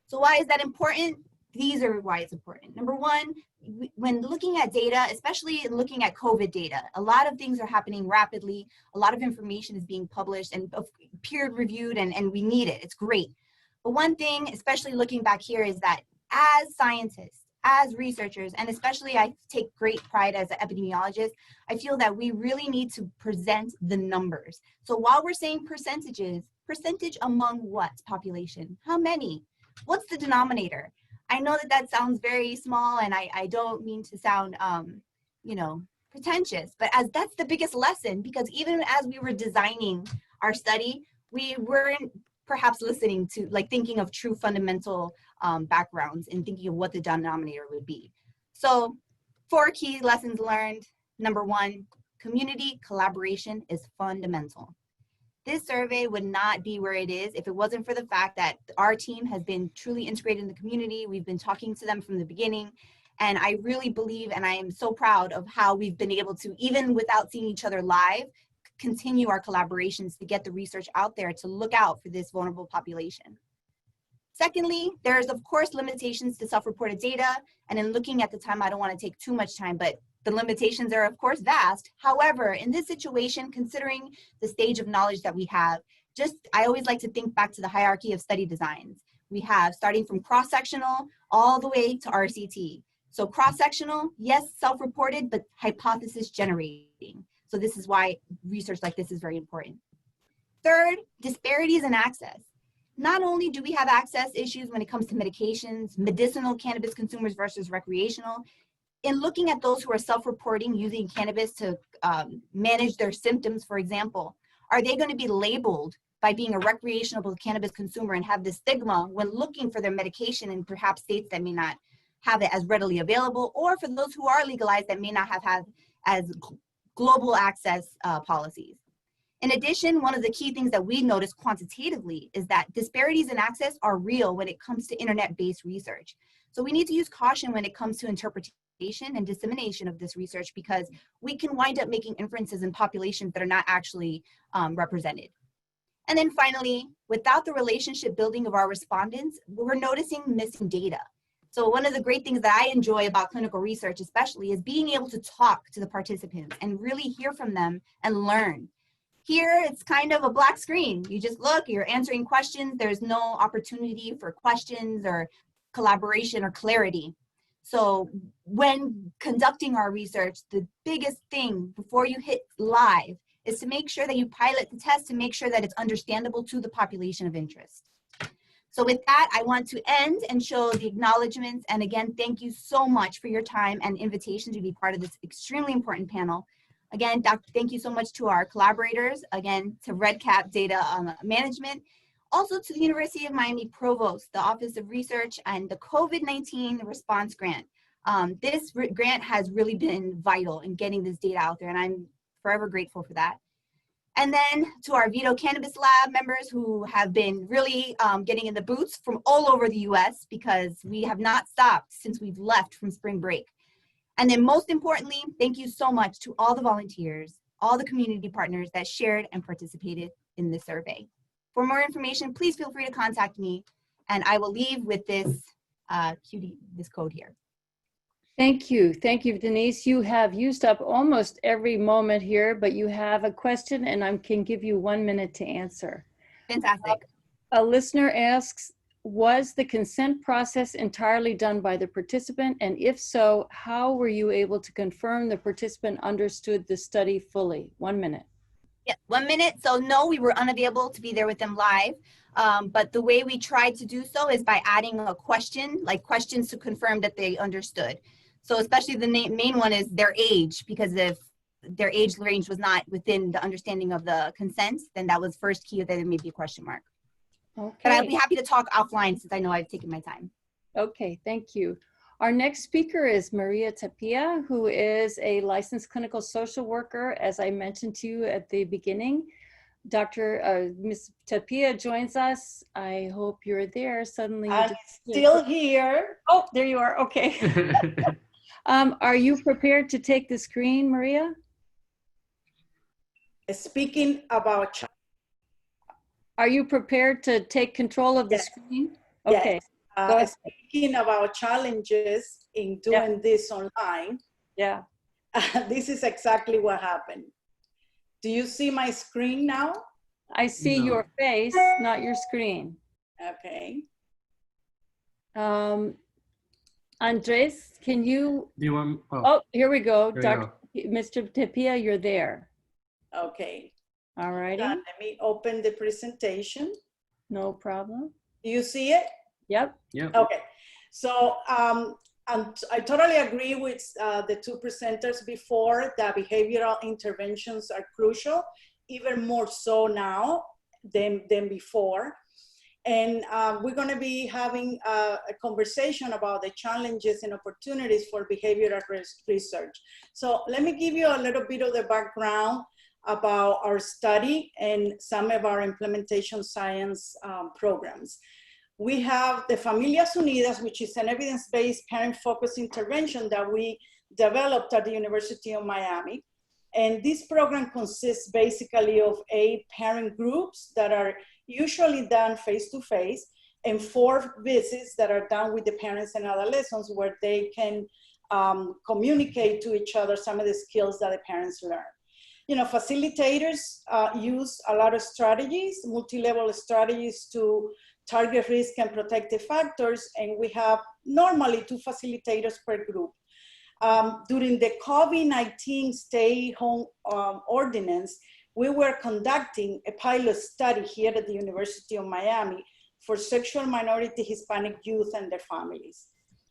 So why is that important? These are why it's important. Number one, when looking at data, especially looking at COVID data, a lot of things are happening rapidly. A lot of information is being published and peer reviewed, and we need it. It's great. But one thing, especially looking back here, is that as scientists, as researchers, and especially I take great pride as an epidemiologist, I feel that we really need to present the numbers. So while we're saying percentages, percentage among what population? How many? What's the denominator? I know that that sounds very small, and I don't mean to sound, pretentious, but as that's the biggest lesson, because even as we were designing our study, we weren't perhaps listening to, thinking of true fundamental backgrounds and thinking of what the denominator would be. So 4 key lessons learned. Number one, community collaboration is fundamental. This survey would not be where it is if it wasn't for the fact that our team has been truly integrated in the community. We've been talking to them from the beginning. And I really believe, and I am so proud of how we've been able to, even without seeing each other live, continue our collaborations to get the research out there to look out for this vulnerable population. Secondly, there's of course limitations to self-reported data. And in looking at the time, I don't want to take too much time, but the limitations are of course vast. However, in this situation, considering the stage of knowledge that we have, I always like to think back to the hierarchy of study designs. We have starting from cross-sectional all the way to RCT. So cross-sectional, yes, self-reported, but hypothesis generating. So this is why research like this is very important. Third, disparities in access. Not only do we have access issues when it comes to medications, medicinal cannabis consumers versus recreational, in looking at those who are self-reporting using cannabis to manage their symptoms, for example, are they going to be labeled by being a recreational cannabis consumer and have this stigma when looking for their medication in perhaps states that may not have it as readily available, or for those who are legalized that may not have had as global access policies. In addition, one of the key things that we notice quantitatively is that disparities in access are real when it comes to internet-based research. So we need to use caution when it comes to interpretation and dissemination of this research, because we can wind up making inferences in populations that are not actually represented. And then finally, without the relationship building of our respondents, we're noticing missing data. So one of the great things that I enjoy about clinical research especially is being able to talk to the participants and really hear from them and learn. Here, it's kind of a black screen. You just look, you're answering questions. There's no opportunity for questions or collaboration or clarity. So when conducting our research, the biggest thing before you hit live is to make sure that you pilot the test to make sure that it's understandable to the population of interest. So with that, I want to end and show the acknowledgements. And again, thank you so much for your time and invitation to be part of this extremely important panel. Again, thank you so much to our collaborators, again, to REDCap Data Management, also to the University of Miami Provost, the Office of Research, and the COVID-19 Response Grant. This grant has really been vital in getting this data out there, and I'm forever grateful for that. And then to our Vidot Cannabis Lab members who have been really getting in the boots from all over the US, because we have not stopped since we've left from spring break. And then most importantly, thank you so much to all the volunteers, all the community partners that shared and participated in this survey. For more information, please feel free to contact me, and I will leave with this this code here. Thank you, Denise. You have used up almost every moment here, but you have a question and I can give you 1 minute to answer. Fantastic. A listener asks, was the consent process entirely done by the participant? And if so, how were you able to confirm the participant understood the study fully? 1 minute. Yeah, 1 minute. So no, we were unavailable to be there with them live. But the way we tried to do so is by adding a question, like questions to confirm that they understood. So especially the main one is their age, because if their age range was not within the understanding of the consent, then that was first key, that there may be a question mark. Okay. But I'd be happy to talk offline since I know I've taken my time. Okay, thank you. Our next speaker is Maria Tapia, who is a licensed clinical social worker, as I mentioned to you at the beginning. Ms. Tapia joins us. I hope you're there. Suddenly you I'm still here. Oh, there you are. Okay. Are you prepared to take the screen, Maria? Speaking about Are you prepared to take control of the screen? Okay. Yes. Speaking about challenges in doing this online. Yeah. This is exactly what happened. Do you see my screen now? I see your face, not your screen. Okay. Andres, can you? Do you want? Oh, here we go. There Mr. Tapia, you're there. Okay. All righty. Let me open the presentation. No problem. Do you see it? Yep. Yep. Okay. So I totally agree with the two presenters before that behavioral interventions are crucial, even more so now than before. And we're going to be having a conversation about the challenges and opportunities for behavioral research. So let me give you a little bit of the background about our study and some of our implementation science programs. We have the Familias Unidas, which is an evidence-based parent-focused intervention that we developed at the University of Miami. And this program consists basically of 8 parent groups that are usually done face-to-face, and 4 visits that are done with the parents and adolescents where they can communicate to each other some of the skills that the parents learn. You know, facilitators use a lot of strategies, multi-level strategies to target risk and protective factors, and we have normally 2 facilitators per group. During the COVID-19 stay-home ordinance, we were conducting a pilot study here at the University of Miami for sexual minority Hispanic youth and their families.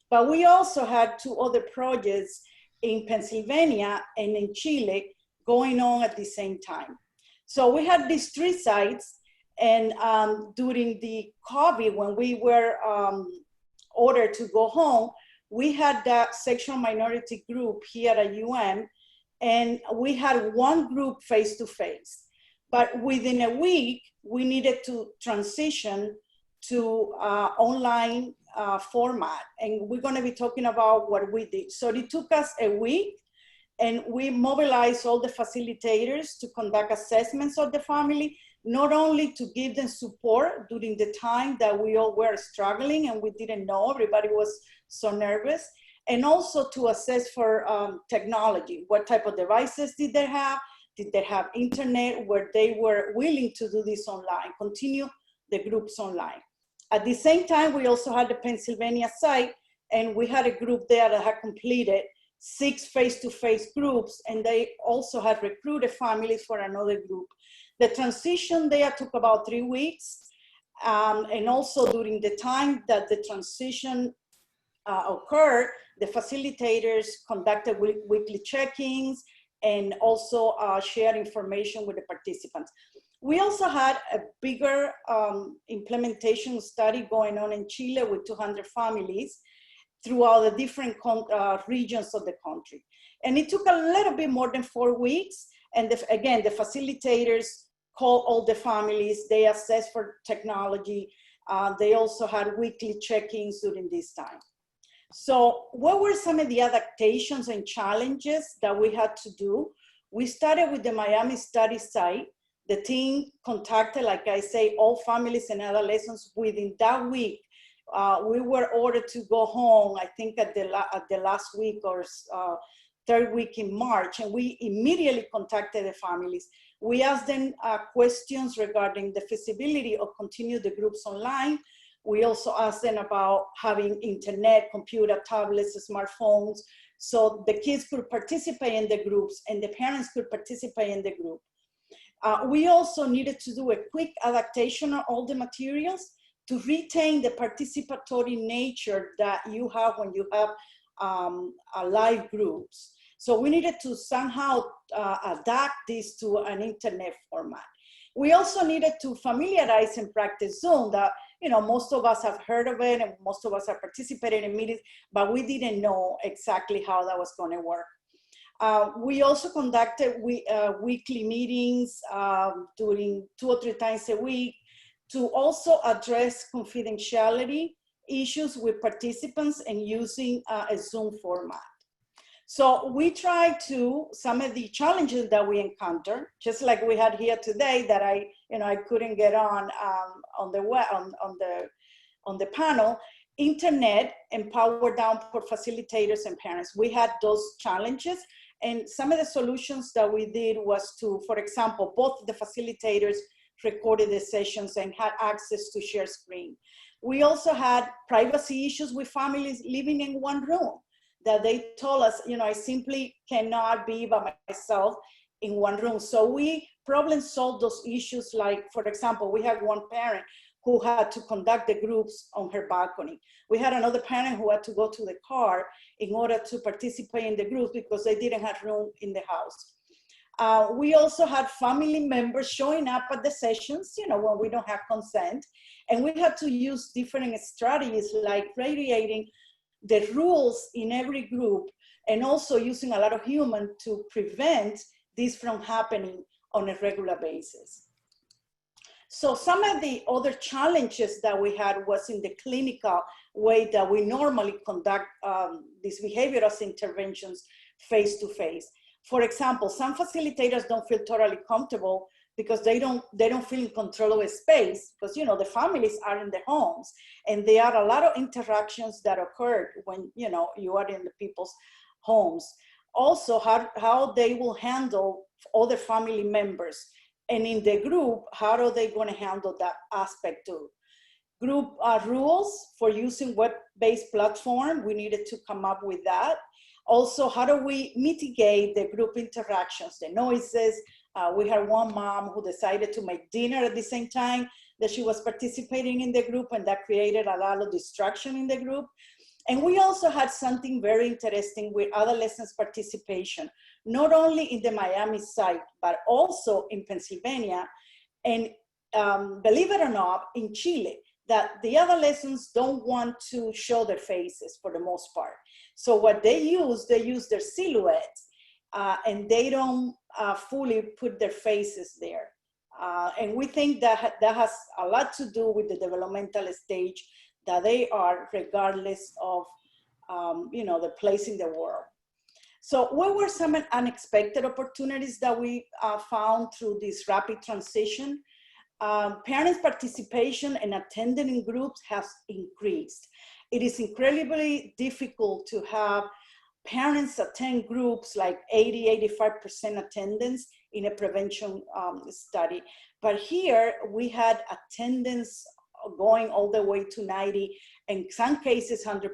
But we also had 2 other projects in Pennsylvania and in Chile going on at the same time. So we had these 3 sites, and during the COVID, when we were ordered to go home, we had that sexual minority group here at UM, and we had one group face-to-face. But within a week, we needed to transition to online format. And we're gonna be talking about what we did. So it took us a week, and we mobilized all the facilitators to conduct assessments of the family, not only to give them support during the time that we all were struggling and we didn't know, everybody was so nervous, and also to assess for technology. What type of devices did they have? Did they have internet where they were willing to do this online, continue the groups online? At the same time, we also had the Pennsylvania site, and we had a group there that had completed 6 face-to-face groups, and they also had recruited families for another group. The transition there took about 3 weeks, and also during the time that the transition occurred, the facilitators conducted weekly check-ins and also shared information with the participants. We also had a bigger implementation study going on in Chile with 200 families throughout the different regions of the country. And it took a little bit more than 4 weeks. And again, the facilitators called all the families, they assessed for technology. They also had weekly check-ins during this time. So what were some of the adaptations and challenges that we had to do? We started with the Miami study site. The team contacted, like I say, all families and adolescents within that week. We were ordered to go home, I think at the last week or third week in March, and we immediately contacted the families. We asked them questions regarding the feasibility of continue the groups online. We also asked them about having internet, computer, tablets, smartphones, so the kids could participate in the groups and the parents could participate in the group. We also needed to do a quick adaptation of all the materials to retain the participatory nature that you have when you have live groups. So we needed to somehow adapt this to an internet format. We also needed to familiarize and practice Zoom. That, you know, most of us have heard of it and most of us have participated in meetings, but we didn't know exactly how that was going to work. We also conducted weekly meetings during 2 or 3 times a week to also address confidentiality issues with participants and using a Zoom format. So we tried to, some of the challenges that we encountered, just like we had here today that I couldn't get on the panel, internet and power down for facilitators and parents. We had those challenges, and some of the solutions that we did was to, for example, both the facilitators recorded the sessions and had access to share screen. We also had privacy issues with families living in one room that they told us, you know, I simply cannot be by myself in one room. So we problem solved those issues. Like, for example, we had one parent who had to conduct the groups on her balcony. We had another parent who had to go to the car in order to participate in the groups because they didn't have room in the house. We also had family members showing up at the sessions, you know, when we don't have consent. And we had to use different strategies like radiating the rules in every group and also using a lot of human to prevent this from happening on a regular basis. So some of the other challenges that we had was in the clinical way that we normally conduct these behavioral interventions face-to-face. For example, some facilitators don't feel totally comfortable because they don't feel in control of a space because, you know, the families are in their homes and there are a lot of interactions that occur when, you know, you are in the people's homes. Also, how they will handle other family members. And in the group, how are they going to handle that aspect too? Group rules for using web-based platform, we needed to come up with that. Also, how do we mitigate the group interactions, the noises? We had one mom who decided to make dinner at the same time that she was participating in the group, and that created a lot of distraction in the group. And we also had something very interesting with adolescents' participation, not only in the Miami site, but also in Pennsylvania, and believe it or not, in Chile. that the adolescents don't want to show their faces for the most part. So what they use their silhouettes, and they don't fully put their faces there. And we think that that has a lot to do with the developmental stage that they are, regardless of the place in the world. So what were some unexpected opportunities that we found through this rapid transition? Parents' participation and attending in groups has increased. It is incredibly difficult to have parents attend groups like 80–85% attendance in a prevention study. But here we had attendance going all the way to 90, in some cases 100%.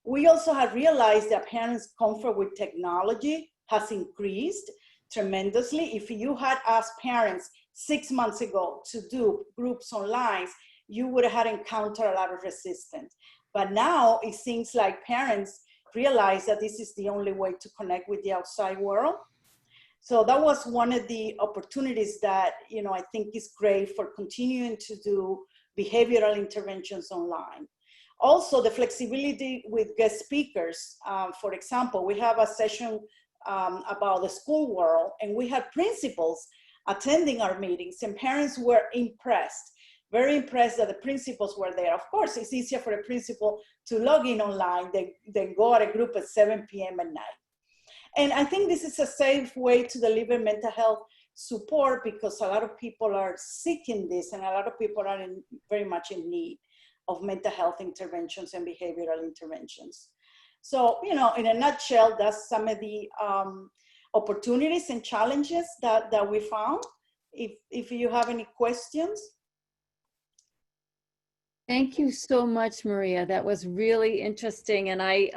We also have realized that parents' comfort with technology has increased tremendously. If you had asked parents 6 months ago to do groups online, you would have encountered a lot of resistance. But now it seems like parents realize that this is the only way to connect with the outside world. So that was one of the opportunities that, I think is great for continuing to do behavioral interventions online. Also, the flexibility with guest speakers. For example, we have a session about the school world, and we had principals attending our meetings, and parents were impressed, very impressed that the principals were there. Of course, it's easier for a principal to log in online than go at a group at 7 p.m. at night. And I think this is a safe way to deliver mental health support, because a lot of people are seeking this, and a lot of people are very much in need of mental health interventions and behavioral interventions. So, in a nutshell, that's some of the opportunities and challenges that we found. If you have any questions. Thank you so much, Maria. That was really interesting. And I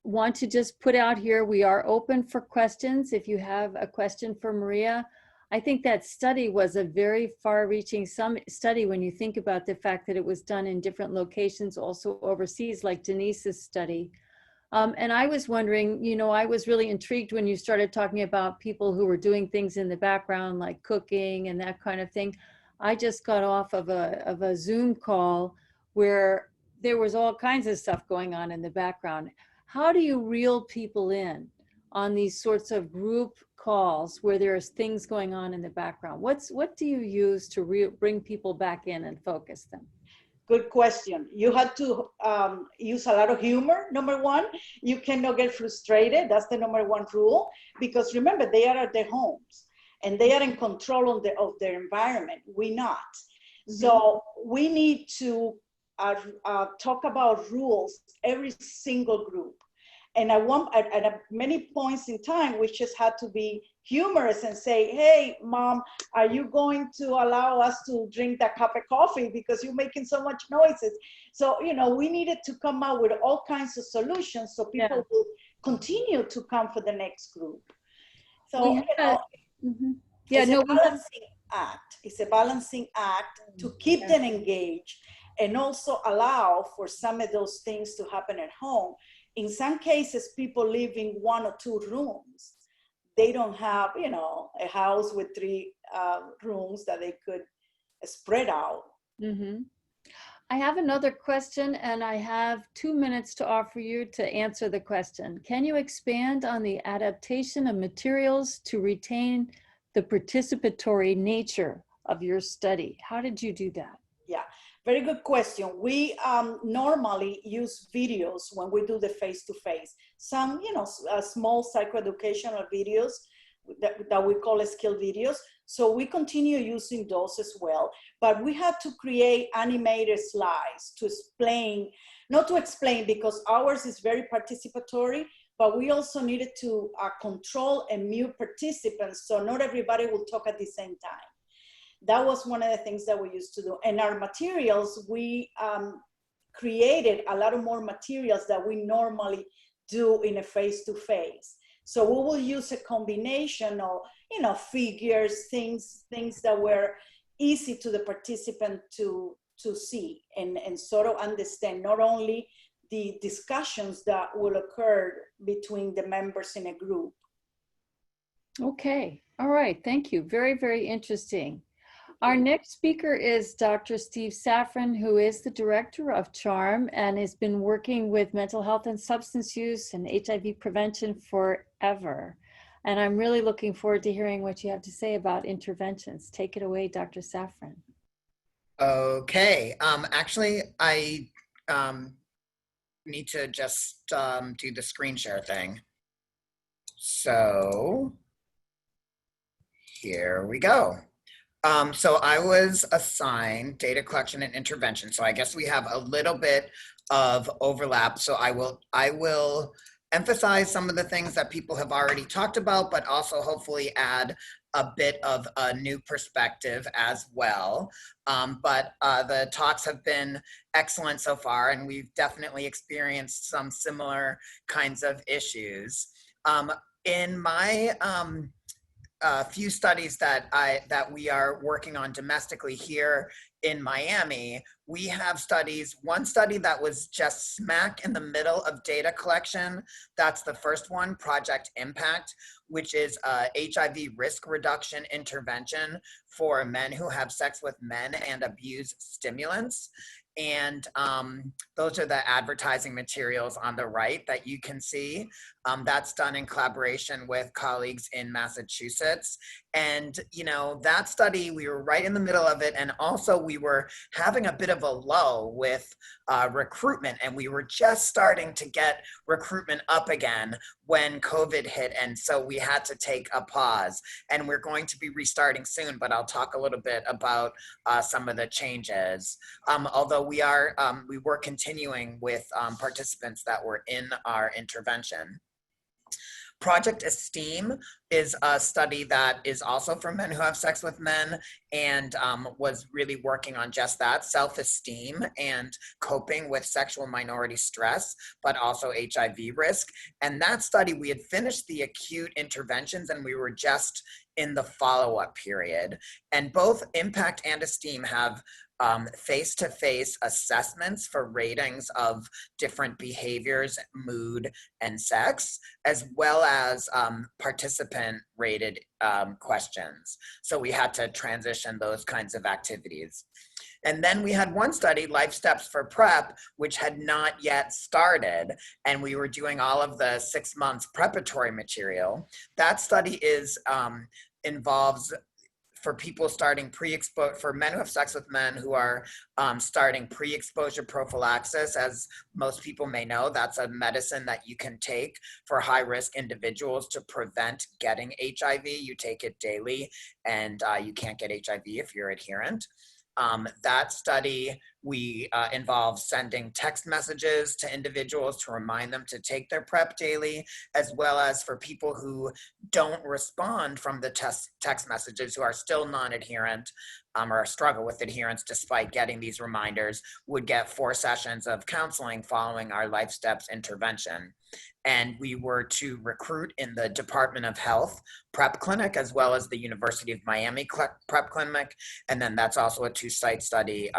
want to just put out here, we are open for questions. If you have a question for Maria, I think that study was a very far-reaching study when you think about the fact that it was done in different locations, also overseas, like Denise's study. And I was wondering, I was really intrigued when you started talking about people who were doing things in the background, like cooking and that kind of thing. I just got off of a Zoom call where there was all kinds of stuff going on in the background. How do you reel people in on these sorts of group calls where there's things going on in the background? What do you use to bring people back in and focus them? Good question. You had to use a lot of humor, number one. You cannot get frustrated. That's the number one rule. Because remember, they are at their homes and they are in control of their environment. We not. Mm-hmm. So we need to talk about rules every single group. And at many points in time, we just had to be humorous and say, hey, Mom, are you going to allow us to drink that cup of coffee because you're making so much noises? So, we needed to come up with all kinds of solutions so people will continue to come for the next group. So, it's a balancing act. It's a balancing act to keep them engaged and also allow for some of those things to happen at home. In some cases, people live in 1 or 2 rooms. They don't have, a house with 3 rooms that they could spread out. Mm-hmm. I have another question, and I have 2 minutes to offer you to answer the question. Can you expand on the adaptation of materials to retain the participatory nature of your study? How did you do that? Yeah. Very good question. We normally use videos when we do the face-to-face. Some, small psychoeducational videos that we call skill videos. So we continue using those as well. But we had to create animated slides to explain, not to explain because ours is very participatory, but we also needed to control and mute participants so not everybody will talk at the same time. That was one of the things that we used to do. And our materials, we created a lot of more materials that we normally do in a face-to-face. So we will use a combination of, figures, things that were easy to the participant to see and sort of understand not only the discussions that will occur between the members in a group. Okay, all right, thank you. Very, very interesting. Our next speaker is Dr. Steve Safran, who is the director of CHARM and has been working with mental health and substance use and HIV prevention forever. And I'm really looking forward to hearing what you have to say about interventions. Take it away, Dr. Safran. Okay, actually, I need to just do the screen share thing. So here we go. So I was assigned data collection and intervention. So I guess we have a little bit of overlap. So I will emphasize some of the things that people have already talked about, but also hopefully add a bit of a new perspective as well. But the talks have been excellent so far, and we've definitely experienced some similar kinds of issues. In my few studies that we are working on domestically here in Miami, we have studies, one study that was just smack in the middle of data collection. That's the first one, Project Impact, which is a HIV risk reduction intervention for men who have sex with men and abuse stimulants. And those are the advertising materials on the right that you can see. That's done in collaboration with colleagues in Massachusetts. And, you know, that study, we were right in the middle of it. And also we were having a bit of a lull with recruitment. And we were just starting to get recruitment up again when COVID hit. And so we had to take a pause. And we're going to be restarting soon, but I'll talk a little bit about some of the changes. Although we were continuing with participants that were in our intervention. Project Esteem is a study that is also for men who have sex with men and was really working on just that, self-esteem and coping with sexual minority stress, but also HIV risk. And that study, we had finished the acute interventions and we were just in the follow-up period. And both Impact and Esteem have face-to-face assessments for ratings of different behaviors, mood, and sex, as well as participant-rated questions. So we had to transition those kinds of activities. And then we had one study, Life Steps for PrEP, which had not yet started, and we were doing all of the 6 months preparatory material. That study involves for people starting for men who have sex with men who are starting pre-exposure prophylaxis. As most people may know, that's a medicine that you can take for high-risk individuals to prevent getting HIV. You take it daily, and you can't get HIV if you're adherent. That study, we involve sending text messages to individuals to remind them to take their PrEP daily, as well as for people who don't respond from the text messages, who are still non-adherent or struggle with adherence despite getting these reminders, would get 4 sessions of counseling following our Life Steps intervention. And we were to recruit in the Department of Health PrEP clinic, as well as the University of Miami PrEP clinic. And then that's also a 2-site study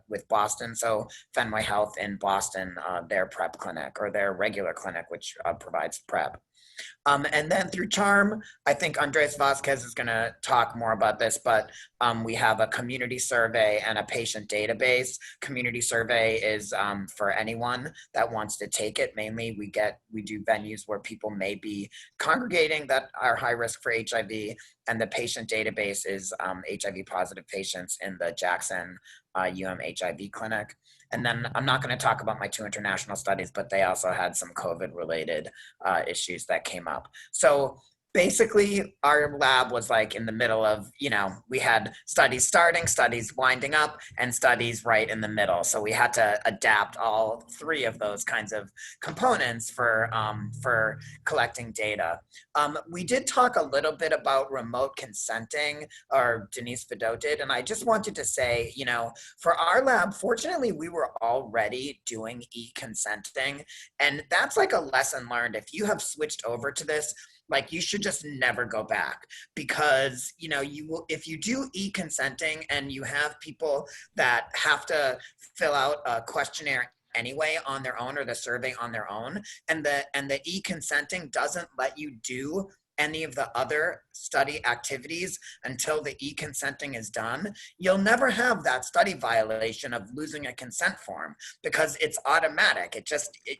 with Boston. So Fenway Health in Boston, their PrEP clinic, or their regular clinic, which provides PrEP. And then through CHARM, I think Andres Vazquez is going to talk more about this, but we have a community survey and a patient database. Community survey is for anyone that wants to take it. Mainly we do venues where people may be congregating that are high risk for HIV, and the patient database is HIV positive patients in the Jackson HIV clinic. And then I'm not going to talk about my 2 international studies, but they also had some COVID related issues that came up. So basically our lab was like in the middle of, you know, we had studies starting, studies winding up, and studies right in the middle. So we had to adapt all 3 of those kinds of components for collecting data. We did talk a little bit about remote consenting, or Denise Vidot did, and I just wanted to say, you know, for our lab, fortunately, we were already doing e-consenting, and that's like a lesson learned. If you have switched over to this, like, you should just never go back, because, you know, if you do e-consenting and you have people that have to fill out a questionnaire anyway on their own, or the survey on their own, and the e-consenting doesn't let you do any of the other study activities until the e-consenting is done, you'll never have that study violation of losing a consent form because it's automatic.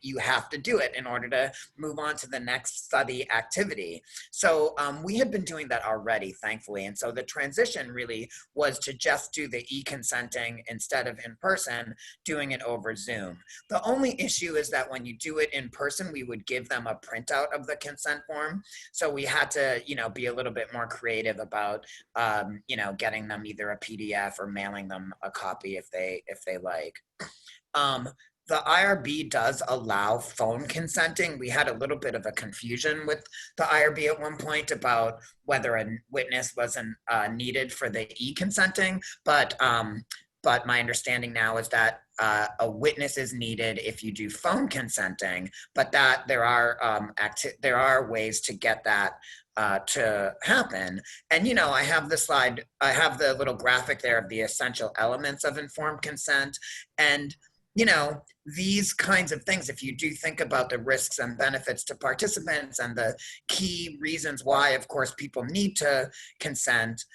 You have to do it in order to move on to the next study activity. So we had been doing that already, thankfully. And so the transition really was to just do the e-consenting instead of in person, doing it over Zoom. The only issue is that when you do it in person, we would give them a printout of the consent form. So we had to, be a little bit more creative about, getting them either a PDF or mailing them a copy if they like. The IRB does allow phone consenting. We had a little bit of a confusion with the IRB at one point about whether a witness wasn't needed for the e-consenting, but my understanding now is that a witness is needed if you do phone consenting, but that there are ways to get that to happen. And, I have the slide, I have the little graphic there of the essential elements of informed consent. And, these kinds of things, if you do think about the risks and benefits to participants and the key reasons why, of course, people need to consent,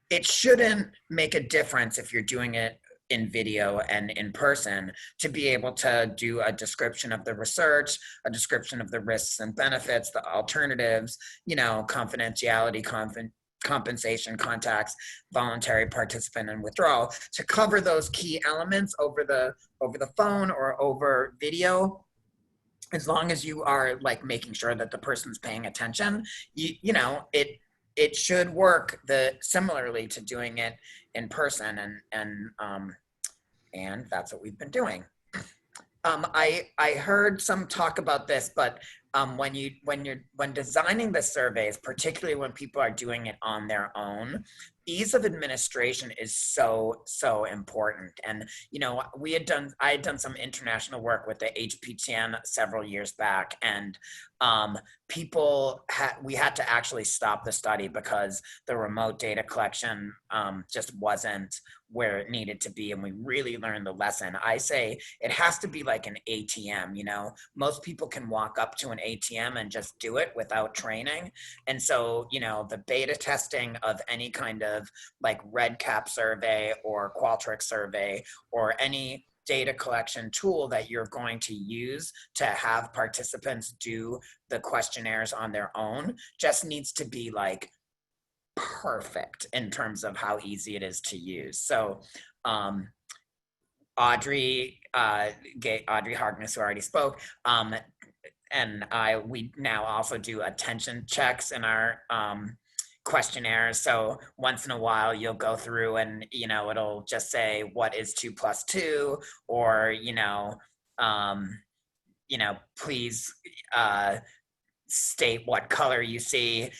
it shouldn't make a difference if you're doing it in video and in person to be able to do a description of the research, a description of the risks and benefits, the alternatives, confidentiality, compensation, contacts, voluntary participant and withdrawal, to cover those key elements over the phone or over video. As long as you are making sure that the person's paying attention, it should work similarly to doing it in person, and that's what we've been doing. I heard some talk about this, but when designing the surveys, particularly when people are doing it on their own, ease of administration is so important. And I had done some international work with the HPTN several years back, and we had to actually stop the study because the remote data collection just wasn't where it needed to be, and we really learned the lesson. I say it has to be like an ATM. Most people can walk up to an ATM and just do it without training. And so the beta testing of any kind of REDCap survey or Qualtrics survey or any data collection tool that you're going to use to have participants do the questionnaires on their own just needs to be perfect in terms of how easy it is to use. So Audrey Harkness, who already spoke, and we now also do attention checks in our questionnaires. So once in a while you'll go through and it'll just say what is 2 + 2, or please state what color you see,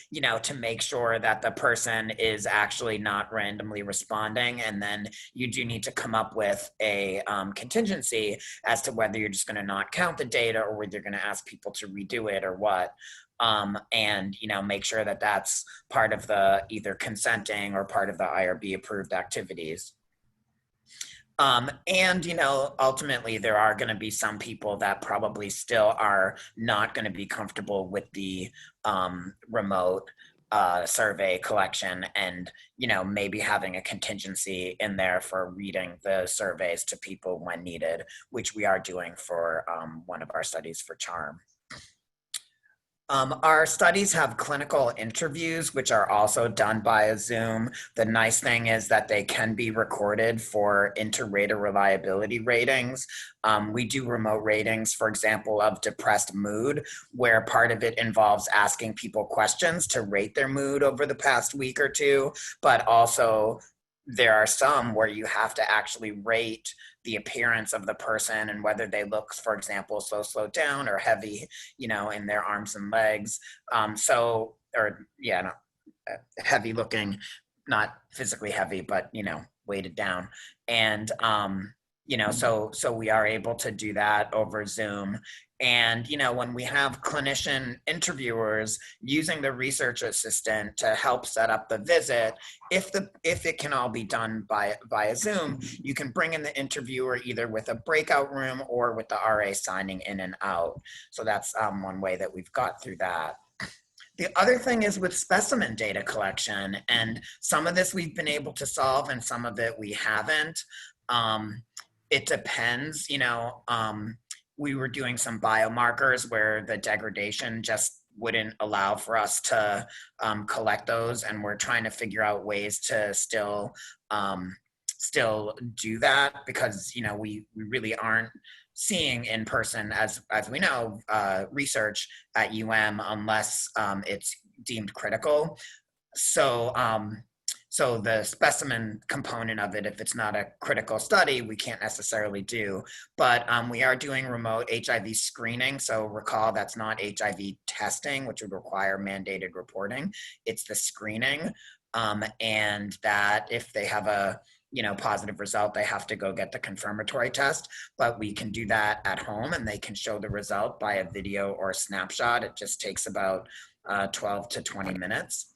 to make sure that the person is actually not randomly responding. And then you do need to come up with a contingency as to whether you're just going to not count the data or whether you're going to ask people to redo it or what. And make sure that that's part of the either consenting or part of the IRB approved activities. And ultimately there are going to be some people that probably still are not going to be comfortable with the remote survey collection, and maybe having a contingency in there for reading the surveys to people when needed, which we are doing for one of our studies for CHARM. Our studies have clinical interviews, which are also done by a Zoom. The nice thing is that they can be recorded for inter-rater reliability ratings. We do remote ratings, for example, of depressed mood, where part of it involves asking people questions to rate their mood over the past week or two, but also there are some where you have to actually rate the appearance of the person and whether they look, for example, slowed down or heavy, in their arms and legs. Heavy looking, not physically heavy, but, weighted down. And, so we are able to do that over Zoom. And, when we have clinician interviewers using the research assistant to help set up the visit, if it can all be done via Zoom, you can bring in the interviewer either with a breakout room or with the RA signing in and out. So that's one way that we've got through that. The other thing is with specimen data collection, and some of this we've been able to solve and some of it we haven't. It depends, we were doing some biomarkers where the degradation just wouldn't allow for us to collect those, and we're trying to figure out ways to still do that, because we really aren't seeing in person, as we know, research at unless it's deemed critical. So so the specimen component of it, if it's not a critical study, we can't necessarily do. But we are doing remote HIV screening. So recall, that's not HIV testing, which would require mandated reporting. It's the screening. And that if they have a positive result, they have to go get the confirmatory test. But we can do that at home, and they can show the result by a video or a snapshot. It just takes about 12 to 20 minutes.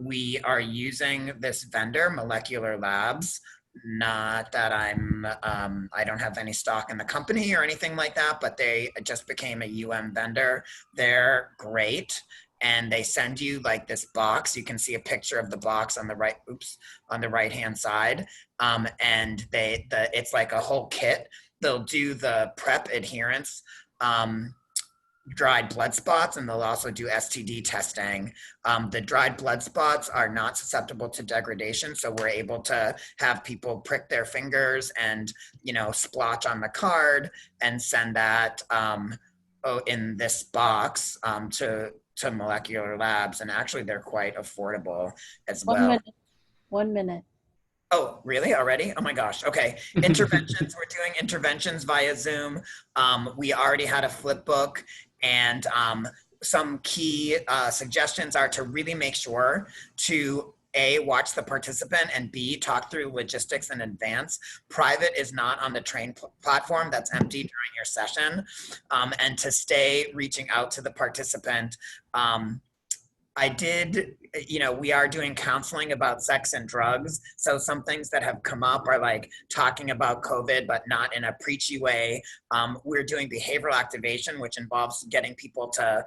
We are using this vendor, Molecular Labs. Not that I don't have any stock in the company or anything like that, but they just became a vendor. They're great. And they send you like this box. You can see a picture of the box on the right, on the right-hand side. And it's like a whole kit. They'll do the PrEP adherence, dried blood spots, and they'll also do STD testing. The dried blood spots are not susceptible to degradation, so we're able to have people prick their fingers and splotch on the card and send that in this box to Molecular Labs, and actually they're quite affordable as well. 1 minute. Oh, really? Already? Oh my gosh. Okay. Interventions. We're doing interventions via Zoom. We already had a flip book, and some key suggestions are to really make sure to A, watch the participant, and B, talk through logistics in advance. Private is not on the train platform. That's empty during your session. And to stay reaching out to the participant. We are doing counseling about sex and drugs. So some things that have come up are like talking about COVID, but not in a preachy way. We're doing behavioral activation, which involves getting people to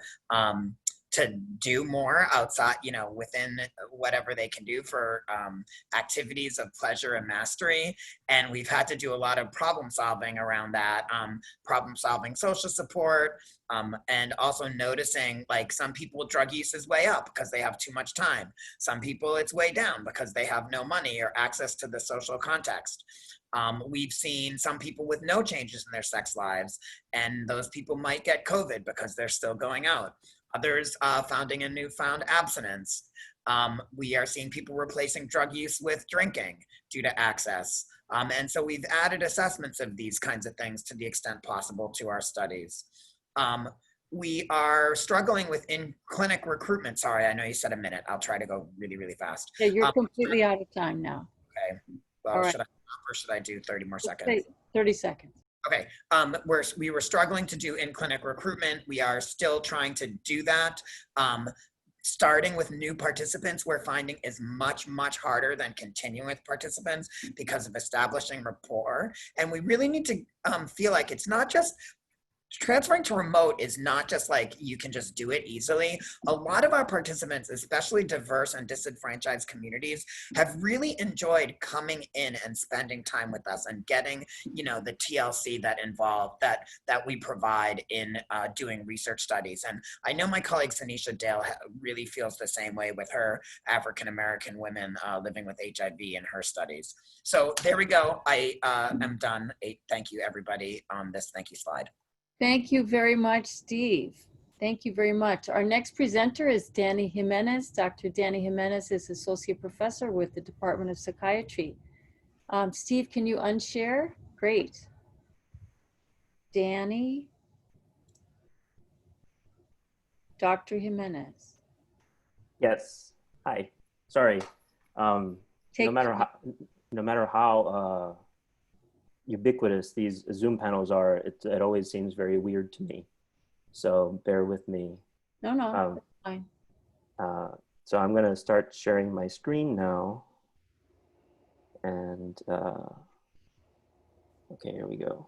do more outside, within whatever they can do for activities of pleasure and mastery. And we've had to do a lot of problem solving around that, problem solving social support, and also noticing, like, some people drug use is way up because they have too much time. Some people it's way down because they have no money or access to the social context. We've seen some people with no changes in their sex lives, and those people might get COVID because they're still going out. Others founding a newfound abstinence. We are seeing people replacing drug use with drinking due to access. And so we've added assessments of these kinds of things to the extent possible to our studies. We are struggling with in-clinic recruitment. Sorry, I know you said a minute. I'll try to go really, really fast. Yeah, you're completely out of time now. Okay. Well, right. Should I stop, or should I do 30 more seconds? 30 seconds. Okay, we were struggling to do in-clinic recruitment. We are still trying to do that. Starting with new participants, we're finding is much, much harder than continuing with participants because of establishing rapport. And we really need to feel like it's not just, transferring to remote is not just like you can just do it easily. A lot of our participants, especially diverse and disenfranchised communities, have really enjoyed coming in and spending time with us and getting, the TLC that we provide in doing research studies. And I know my colleague Sanisha Dale really feels the same way with her African-American women living with HIV in her studies. So there we go. I am done. Thank you, everybody, on this thank you slide. Thank you very much, Steve. Thank you very much. Our next presenter is Danny Jimenez. Dr. Danny Jimenez is Associate Professor with the Department of Psychiatry. Steve, can you unshare? Great. Danny. Dr. Jimenez. Yes. Hi. Sorry. No matter how ubiquitous these Zoom panels are, it always seems very weird to me. So bear with me. No, that's fine. So I'm going to start sharing my screen now. And okay, here we go.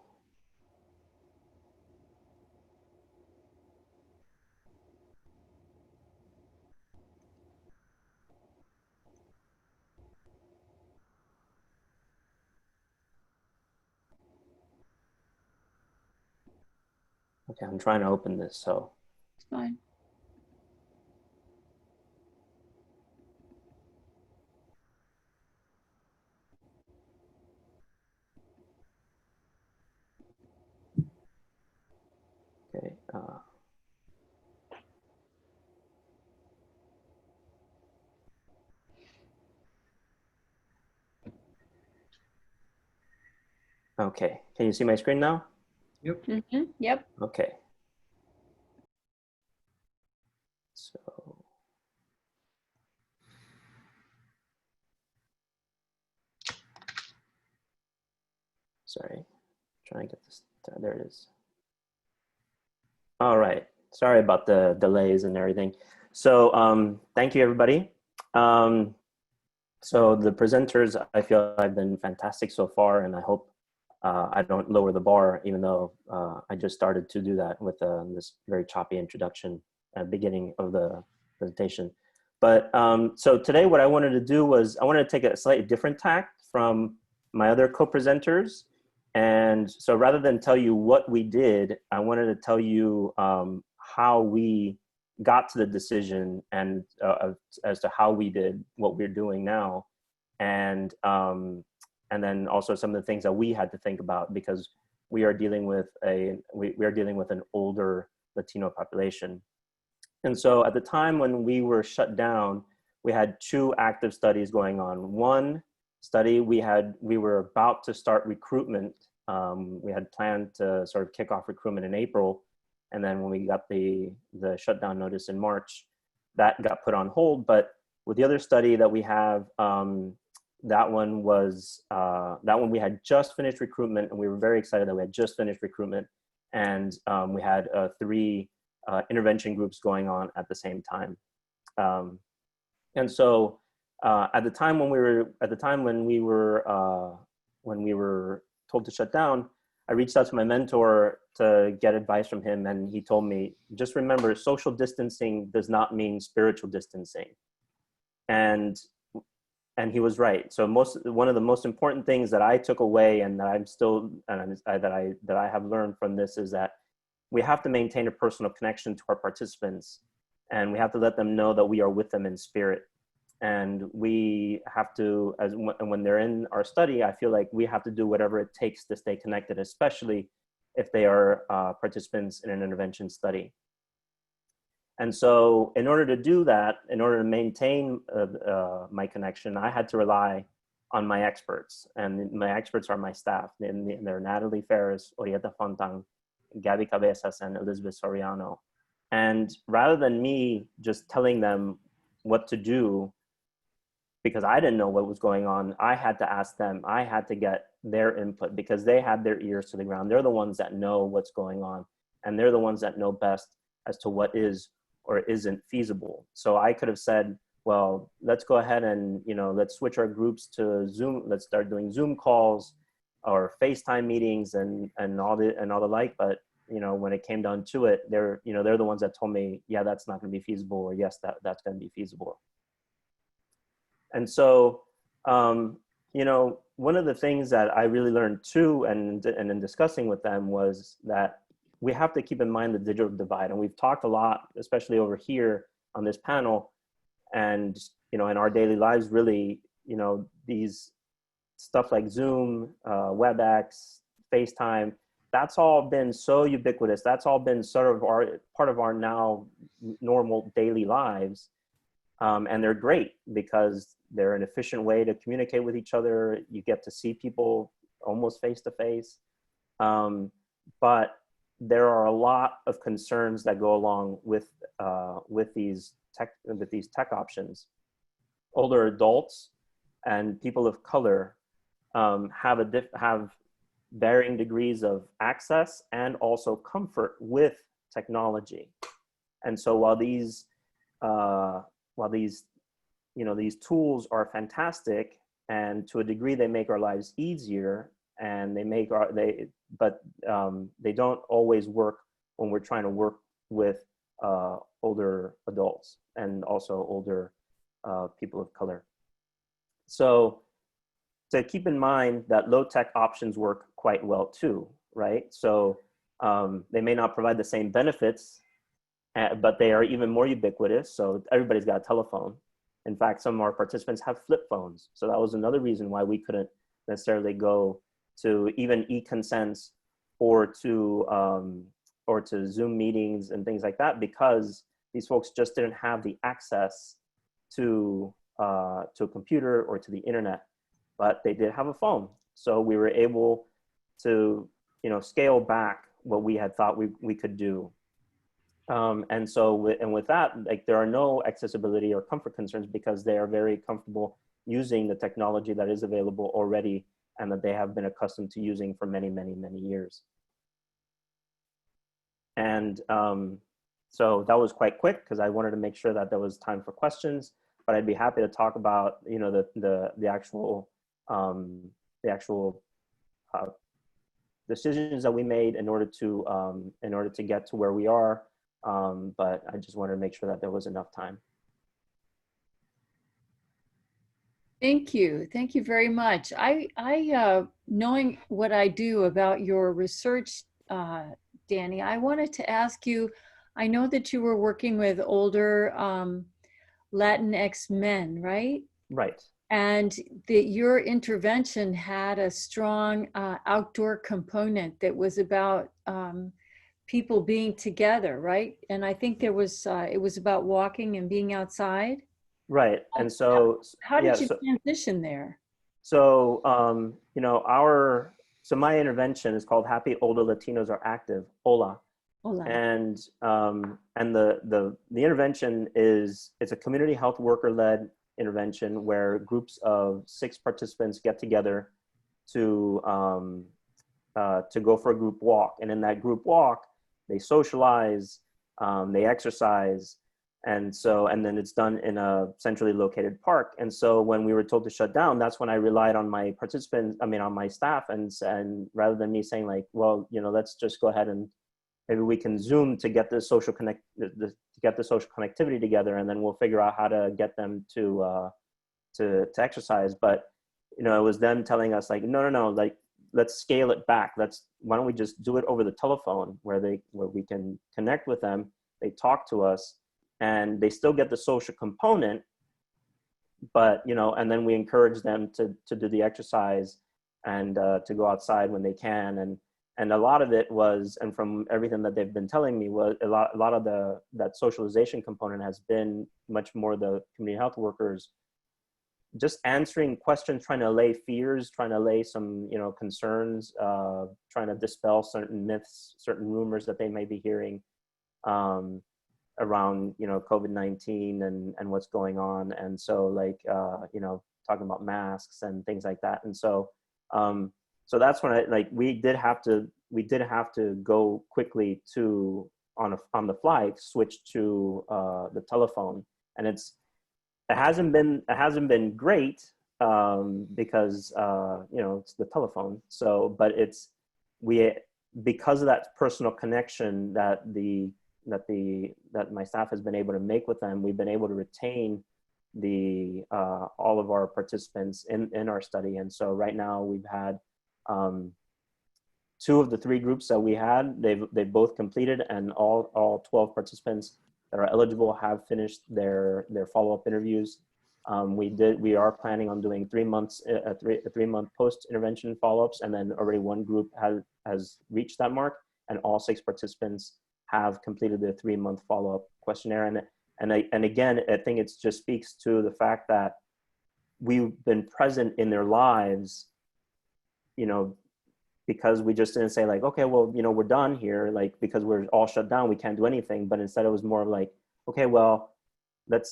Okay, I'm trying to open this, so. It's fine. Okay. Okay, can you see my screen now? Yep. Mm-hmm. Yep. Okay. So. Sorry, trying to get this, there it is. All right, sorry about the delays and everything. So thank you, everybody. So the presenters, I feel have been fantastic so far, and I hope I don't lower the bar, even though I just started to do that with this very choppy introduction at the beginning of the presentation. But so today what I wanted to do was I wanted to take a slightly different tack from my other co-presenters. And so rather than tell you what we did, I wanted to tell you how we got to the decision and as to how we did what we're doing now. And then also some of the things that we had to think about, because we are dealing with we are dealing with an older Latino population. And so at the time when we were shut down, we had 2 active studies going on. One study, we were about to start recruitment. We had planned to sort of kick off recruitment in April. And then when we got the shutdown notice in March, that got put on hold. But with the other study that we have, that one we had just finished recruitment, and we were very excited that we had just finished recruitment. And we had 3 intervention groups going on at the same time. And so at the time when we were told to shut down, I reached out to my mentor to get advice from him, and he told me, just remember, social distancing does not mean spiritual distancing. And he was right. So one of the most important things that I took away, and that I'm still, and that I have learned from this, is that we have to maintain a personal connection to our participants, and we have to let them know that we are with them in spirit. And we have to, when they're in our study, I feel like we have to do whatever it takes to stay connected, especially if they are participants in an intervention study. And so in order to do that, in order to maintain my connection, I had to rely on my experts. And my experts are my staff. And they're Natalie Ferris, Orieta Fontang, Gabby Cabezas, and Elizabeth Soriano. And rather than me just telling them what to do, because I didn't know what was going on, I had to ask them. I had to get their input, because they had their ears to the ground. They're the ones that know what's going on, and they're the ones that know best as to what is or isn't feasible. So I could have said, well, let's go ahead and, let's switch our groups to Zoom. Let's start doing Zoom calls or FaceTime meetings and all the like. But when it came down to it, they're the ones that told me, yeah, that's not going to be feasible, or yes, that's going to be feasible. And so, one of the things that I really learned too, and in discussing with them, was that we have to keep in mind the digital divide. And we've talked a lot, especially over here on this panel, and, in our daily lives, really, these stuff like Zoom, WebEx, FaceTime, that's all been so ubiquitous. That's all been sort of part of our now normal daily lives. And they're great because they're an efficient way to communicate with each other. You get to see people almost face to face. But there are a lot of concerns that go along with these tech options. Older adults and people of color have varying degrees of access and also comfort with technology. And so while these these tools are fantastic, and to a degree they make our lives easier, and they don't always work when we're trying to work with older adults and also older people of color. So to keep in mind that low tech options work quite well too, right? So They may not provide the same benefits, but they are even more ubiquitous. So everybody's got a telephone. In fact, some of our participants have flip phones. So that was another reason why we couldn't necessarily go to even e-consents or to Zoom meetings and things like that, because these folks just didn't have the access to a computer or to the internet, but they did have a phone. So we were able to, scale back what we had thought we could do. And so, with that, like, there are no accessibility or comfort concerns because they are very comfortable using the technology that is available already and that they have been accustomed to using for many, many, many years. And so that was quite quick because I wanted to make sure that there was time for questions, but I'd be happy to talk about, the actual decisions that we made in order to get to where we are. But I just wanted to make sure that there was enough time. Thank you. Thank you very much. Knowing what I do about your research, Danny, I wanted to ask you, I know that you were working with older Latinx men, right? Right. And that your intervention had a strong outdoor component that was about people being together, right? And I think there was, it was about walking and being outside. Right. And so, how did you transition there? So, so my intervention is called Happy Older Latinos Are Active, HOLA. Hola. And the intervention it's a community health worker led intervention where groups of 6 participants get together to go for a group walk. And in that group walk, they socialize, they exercise, and then it's done in a centrally located park. And so when we were told to shut down, that's when I relied on my participants, on my staff, and rather than me saying like, well, let's just go ahead and maybe we can Zoom to get the social connectivity together, and then we'll figure out how to get them to exercise. But it was them telling us like, no, like, let's scale it back. Why don't we just do it over the telephone where we can connect with them, they talk to us, and they still get the social component, but and then we encourage them to do the exercise and to go outside when they can. And a lot of it was, and from everything that they've been telling me, was a lot of that socialization component has been much more the community health workers just answering questions, trying to allay fears, trying to allay some, concerns, trying to dispel certain myths, certain rumors that they may be hearing around, COVID-19 and what's going on. And so like, talking about masks and things like that. And so, so that's when we did have to go quickly to, on the fly, switch to the telephone. And it hasn't been great because it's the telephone. So, but because of that personal connection that my staff has been able to make with them, we've been able to retain all of our participants in our study. And so right now we've had 2 of the 3 groups that we had, they've both completed, and all 12 participants that are eligible have finished their follow-up interviews. We are planning on doing 3 months, a 3-month post-intervention follow-ups, and then already 1 group has reached that mark, and all 6 participants have completed their 3-month follow-up questionnaire. And again, I think it just speaks to the fact that we've been present in their lives, because we just didn't say like, okay, well, we're done here, like, because we're all shut down, we can't do anything. But instead it was more of like, okay, well,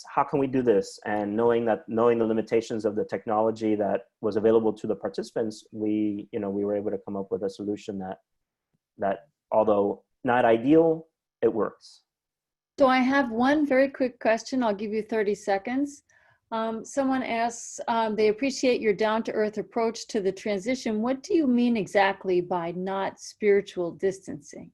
how can we do this? And knowing the limitations of the technology that was available to the participants, we were able to come up with a solution that although not ideal, it works. So I have one very quick question. I'll give you 30 seconds. Someone asks, they appreciate your down-to-earth approach to the transition. What do you mean exactly by not spiritual distancing?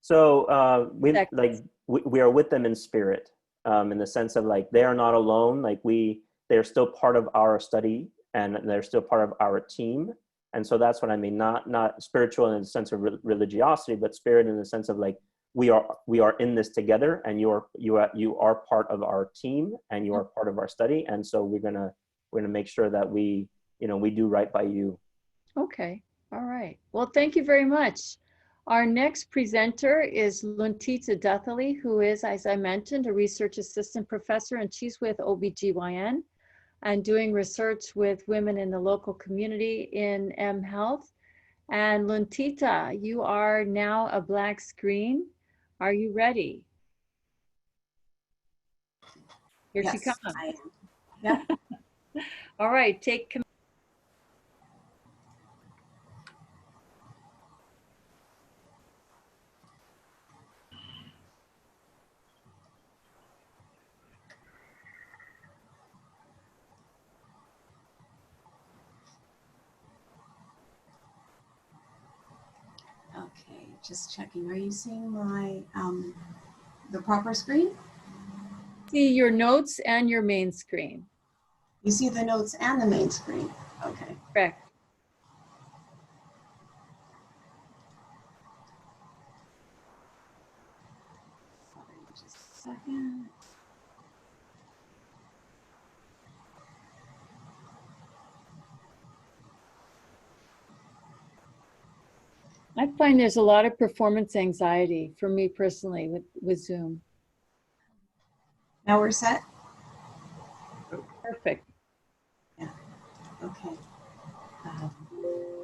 So we are with them in spirit, in the sense of like, they are not alone. Like they're still part of our study and they're still part of our team. And so that's what I mean, not spiritual in the sense of religiosity, but spirit in the sense of like, we are in this together, and you are part of our team, and you are part of our study. And so we're gonna make sure that we do right by you. Okay, all right. Well, thank you very much. Our next presenter is Lunthita Duthely, who is, as I mentioned, a research assistant professor, and she's with OBGYN and doing research with women in the local community in M Health. And Lunthita, you are now a black screen. Are you ready? Here Yes, she comes. I am. Yeah. All right, take command. Okay, just checking. Are you seeing my the proper screen? See your notes and your main screen. You see the notes and the main screen. Okay. Correct. Sorry, just a second. I find there's a lot of performance anxiety for me personally with Zoom. Now we're set? Perfect. Yeah. Okay.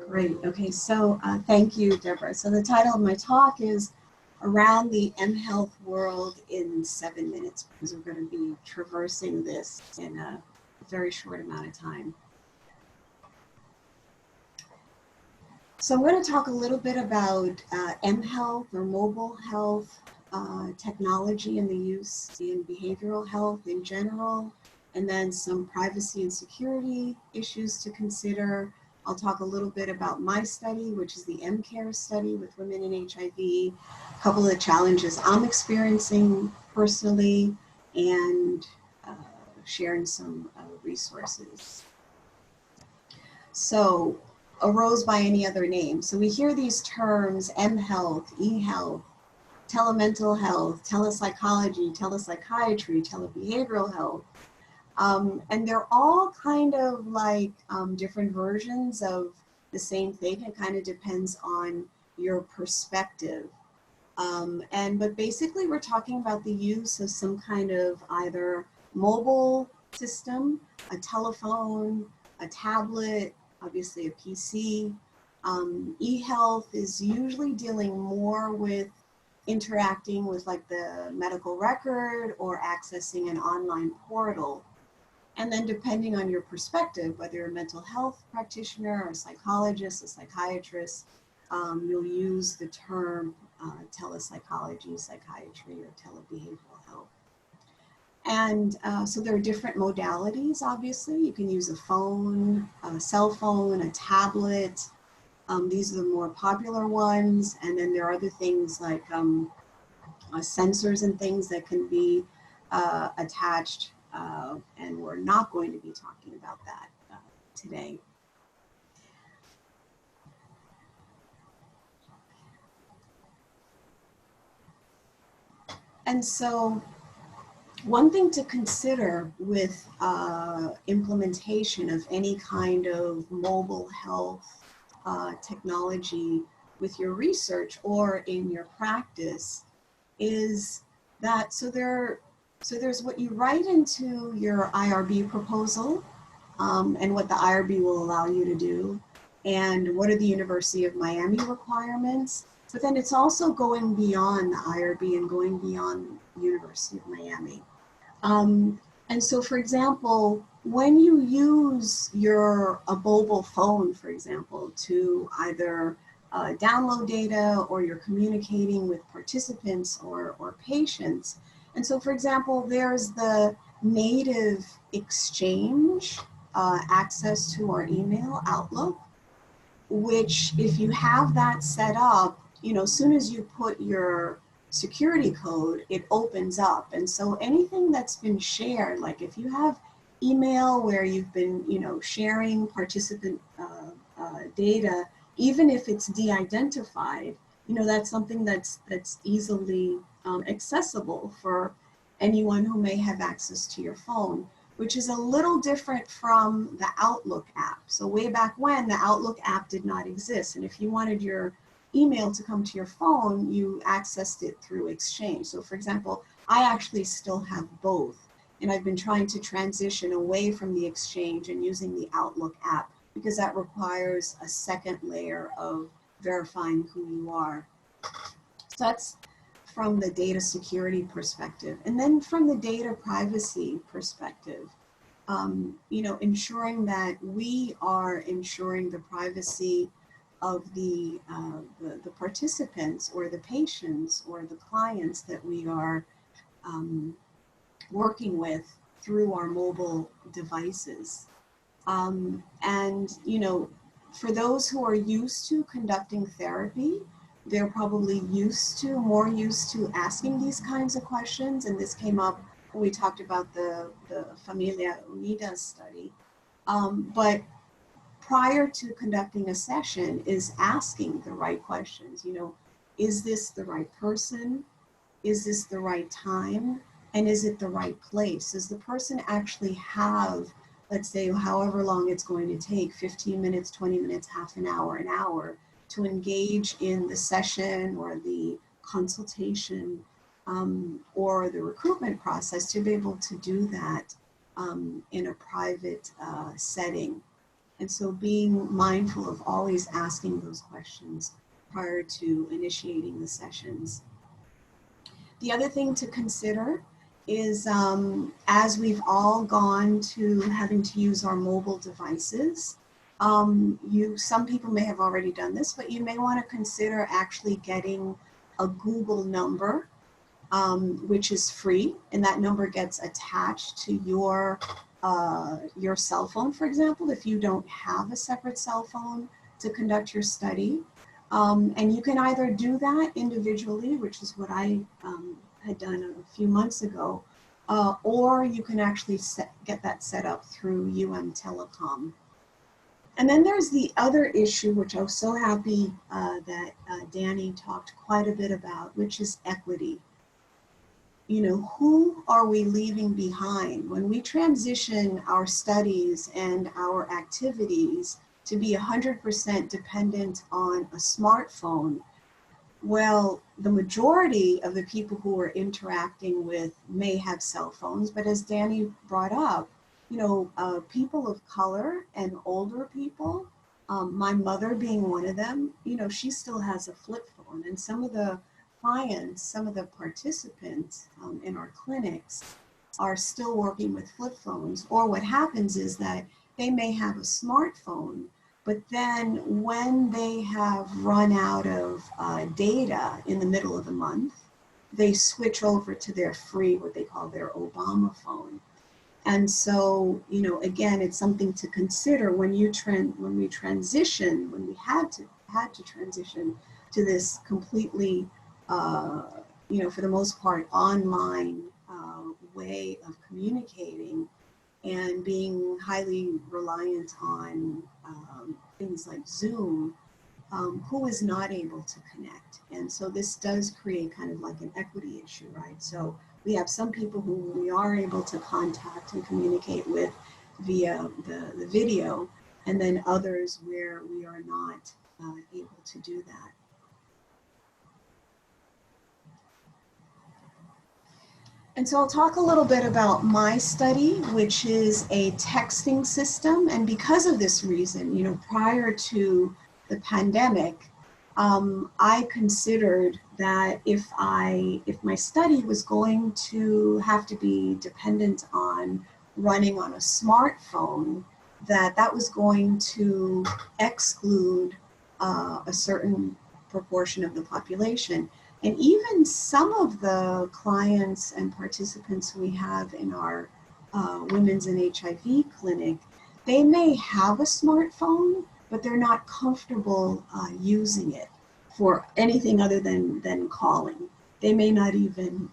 Great. Okay, so thank you, Deborah. So the title of my talk is Around the M Health World in 7 minutes, because we're going to be traversing this in a very short amount of time. So I'm going to talk a little bit about M Health or mobile health technology and the use in behavioral health in general, and then some privacy and security issues to consider. I'll talk a little bit about my study, which is the M-Care study with women in HIV, a couple of the challenges I'm experiencing personally, and sharing some resources. So, arose by any other name. So we hear these terms, M-Health, E-Health, telemental health, telepsychology, telepsychiatry, telebehavioral health. And they're all kind of like different versions of the same thing. It kind of depends on your perspective. But basically we're talking about the use of some kind of either mobile system, a telephone, a tablet, obviously a PC. E-health is usually dealing more with interacting with like the medical record or accessing an online portal. And then depending on your perspective, whether you're a mental health practitioner or a psychologist, a psychiatrist, you'll use the term telepsychology, psychiatry, or telebehavioral health. And so there are different modalities, obviously. You can use a phone, a cell phone, a tablet. These are the more popular ones. And then there are other things like sensors and things that can be attached. And we're not going to be talking about that today. And so one thing to consider with implementation of any kind of mobile health technology with your research or in your practice is that, so there's what you write into your IRB proposal and what the IRB will allow you to do, and what are the University of Miami requirements. But then it's also going beyond the IRB and going beyond University of Miami. And so, for example, when you use a mobile phone, for example, to either download data or you're communicating with participants or patients. And so, for example, there's the native exchange access to our email Outlook, which if you have that set up, as soon as you put your security code, it opens up. And so anything that's been shared, like if you have email where you've been, sharing participant data, even if it's de-identified, that's something that's easily accessible for anyone who may have access to your phone, which is a little different from the Outlook app. So way back when, the Outlook app did not exist. And if you wanted your email to come to your phone, you accessed it through Exchange. So for example, I actually still have both. And I've been trying to transition away from the Exchange and using the Outlook app, because that requires a second layer of verifying who you are. So that's from the data security perspective. And then from the data privacy perspective, ensuring that we are ensuring the privacy of the participants or the patients or the clients that we are working with through our mobile devices. For those who are used to conducting therapy, they're probably more used to asking these kinds of questions. And this came up when we talked about the Familia Unida study. But prior to conducting a session is asking the right questions. Is this the right person? Is this the right time? And is it the right place? Does the person actually have, let's say, however long it's going to take, 15 minutes, 20 minutes, half an hour, to engage in the session or the consultation or the recruitment process, to be able to do that in a private setting. And so being mindful of always asking those questions prior to initiating the sessions. The other thing to consider is as we've all gone to having to use our mobile devices, some people may have already done this, but you may want to consider actually getting a Google number, which is free, and that number gets attached to your cell phone, for example, if you don't have a separate cell phone to conduct your study. And you can either do that individually, which is what I had done a few months ago, or you can actually get that set up through Telecom. And then there's the other issue, which I was so happy that Danny talked quite a bit about, which is equity. Who are we leaving behind? When we transition our studies and our activities to be 100% dependent on a smartphone, well, the majority of the people who are interacting with may have cell phones, but as Danny brought up, people of color and older people, my mother being one of them, she still has a flip phone, and some of the clients, some of the participants in our clinics are still working with flip phones. Or what happens is that they may have a smartphone, but then when they have run out of data in the middle of the month, they switch over to their free, what they call their Obama phone. And so, again, it's something to consider when we had to transition to this completely, for the most part, online way of communicating and being highly reliant on things like Zoom, who is not able to connect. And so this does create kind of like an equity issue, right? So we have some people who we are able to contact and communicate with via the video, and then others where we are not able to do that. And so I'll talk a little bit about my study, which is a texting system. And because of this reason, prior to the pandemic, I considered that if my study was going to have to be dependent on running on a smartphone, that was going to exclude a certain proportion of the population. And even some of the clients and participants we have in our women's and HIV clinic, they may have a smartphone, but they're not comfortable using it for anything other than calling. They may not even,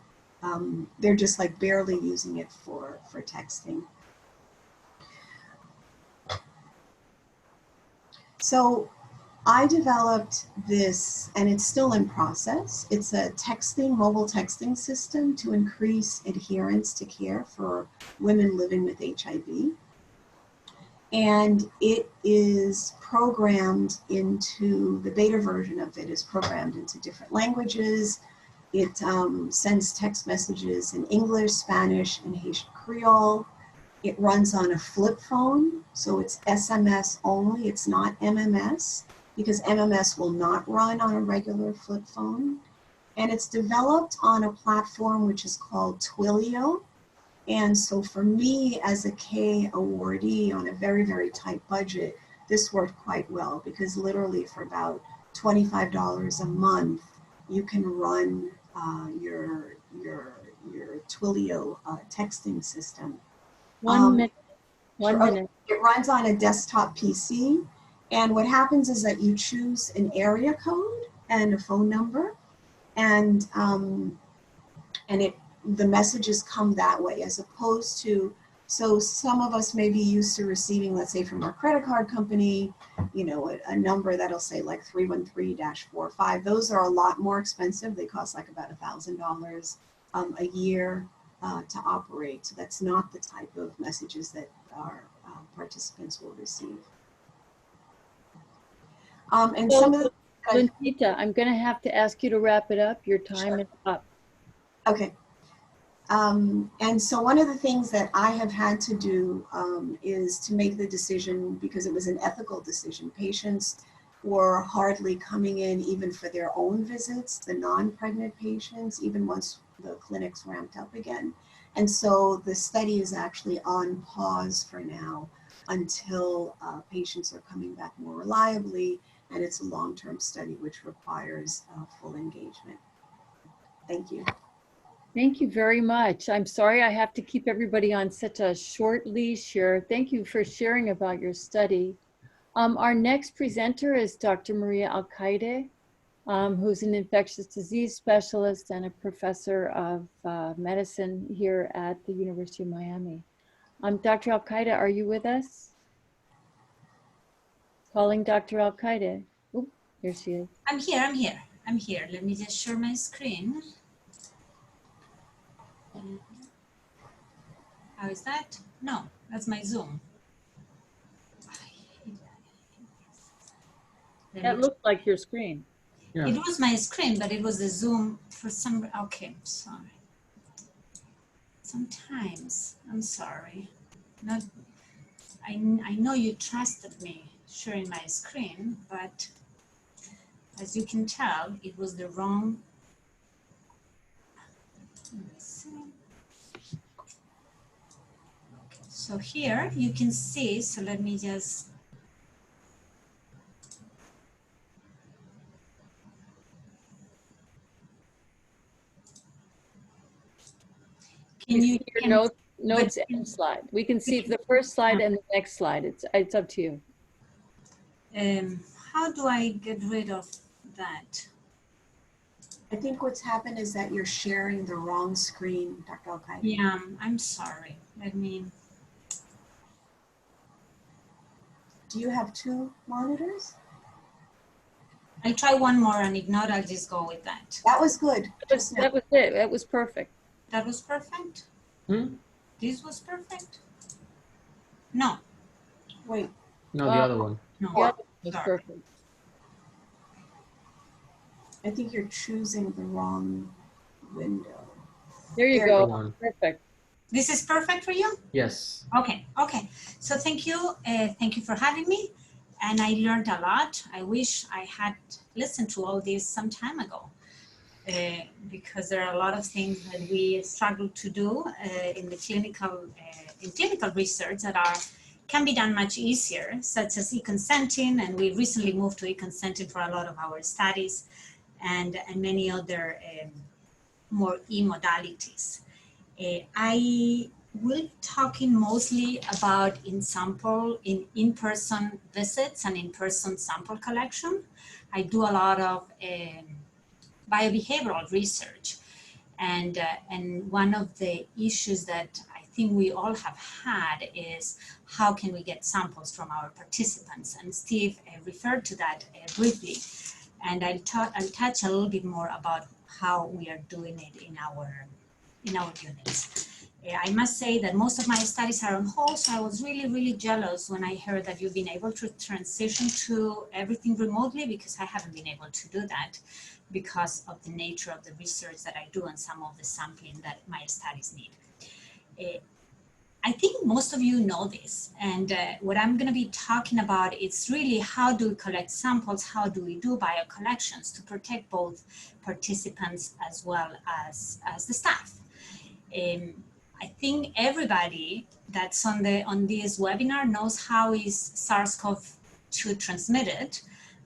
they're just like barely using it for texting. So I developed this, and it's still in process. It's a mobile texting system to increase adherence to care for women living with HIV. And it is programmed into, the beta version of it is programmed into different languages. It sends text messages in English, Spanish, and Haitian Creole. It runs on a flip phone, so it's SMS only, it's not MMS, because MMS will not run on a regular flip phone. And it's developed on a platform which is called Twilio. And so for me as a K awardee on a very, very tight budget, this worked quite well, because literally for about $25 a month, you can run your Twilio texting system. 1 minute. 1 minute. It runs on a desktop PC. And what happens is that you choose an area code and a phone number, and the messages come that way, as opposed to, so some of us may be used to receiving, let's say from our credit card company, you know, a number that'll say like 313-45. Those are a lot more expensive. They cost like about $1,000 a year to operate. So that's not the type of messages that our participants will receive. And some of the... Lunthita, I'm going to have to ask you to wrap it up. Your time is up. Okay. And so one of the things that I have had to do is to make the decision, because it was an ethical decision. Patients were hardly coming in even for their own visits, the non-pregnant patients, even once the clinics ramped up again. And so the study is actually on pause for now until patients are coming back more reliably, and it's a long-term study which requires full engagement. Thank you. Thank you very much. I'm sorry I have to keep everybody on such a short leash here. Thank you for sharing about your study. Our next presenter is Dr. Maria Al-Qaeda, who's an infectious disease specialist and a professor of medicine here at the University of Miami. Dr. Al-Qaeda, are you with us? Calling Dr. Al-Qaeda. Oh, here she is. I'm here. Let me just share my screen. How is that? No, that's my Zoom. That looked like your screen. Yeah. It was my screen, but it was the Zoom for some, okay, sorry. Sometimes, I'm sorry. Not, I know you trusted me sharing my screen, but as you can tell, it was the wrong. Let me see. Okay, so here you can see, so let me just. Can you see your notes and slide? We can see the first slide and the next slide. It's up to you. How do I get rid of that? I think what's happened is that you're sharing the wrong screen, Dr. Alcaide. Yeah, I'm sorry. Let me. Do you have two monitors? I'll try one more, and if not, I'll just go with that. That was good. That was it. That was perfect. That was perfect? Hmm? This was perfect? No. Wait. No, the other one. No. The other was perfect. I think you're choosing the wrong window. There you go. Perfect. This is perfect for you? Yes. Okay. Okay. So thank you. Thank you for having me. And I learned a lot. I wish I had listened to all this some time ago. Because there are a lot of things that we struggle to do in the clinical research that can be done much easier, such as e-consenting, and we recently moved to e-consenting for a lot of our studies, and many other more e-modalities. I will be talking mostly about in-person visits and in-person sample collection. I do a lot of biobehavioral research, and one of the issues that I thing we all have had is how can we get samples from our participants? And Steve referred to that briefly. And I'll touch a little bit more about how we are doing it in our units. I must say that most of my studies are on hold, so I was really, really jealous when I heard that you've been able to transition to everything remotely, because I haven't been able to do that because of the nature of the research that I do and some of the sampling that my studies need. I think most of you know this, and what I'm going to be talking about is really how do we collect samples, how do we do biocollections to protect both participants as well as the staff. I think everybody that's on this webinar knows how is SARS-CoV-2 transmitted,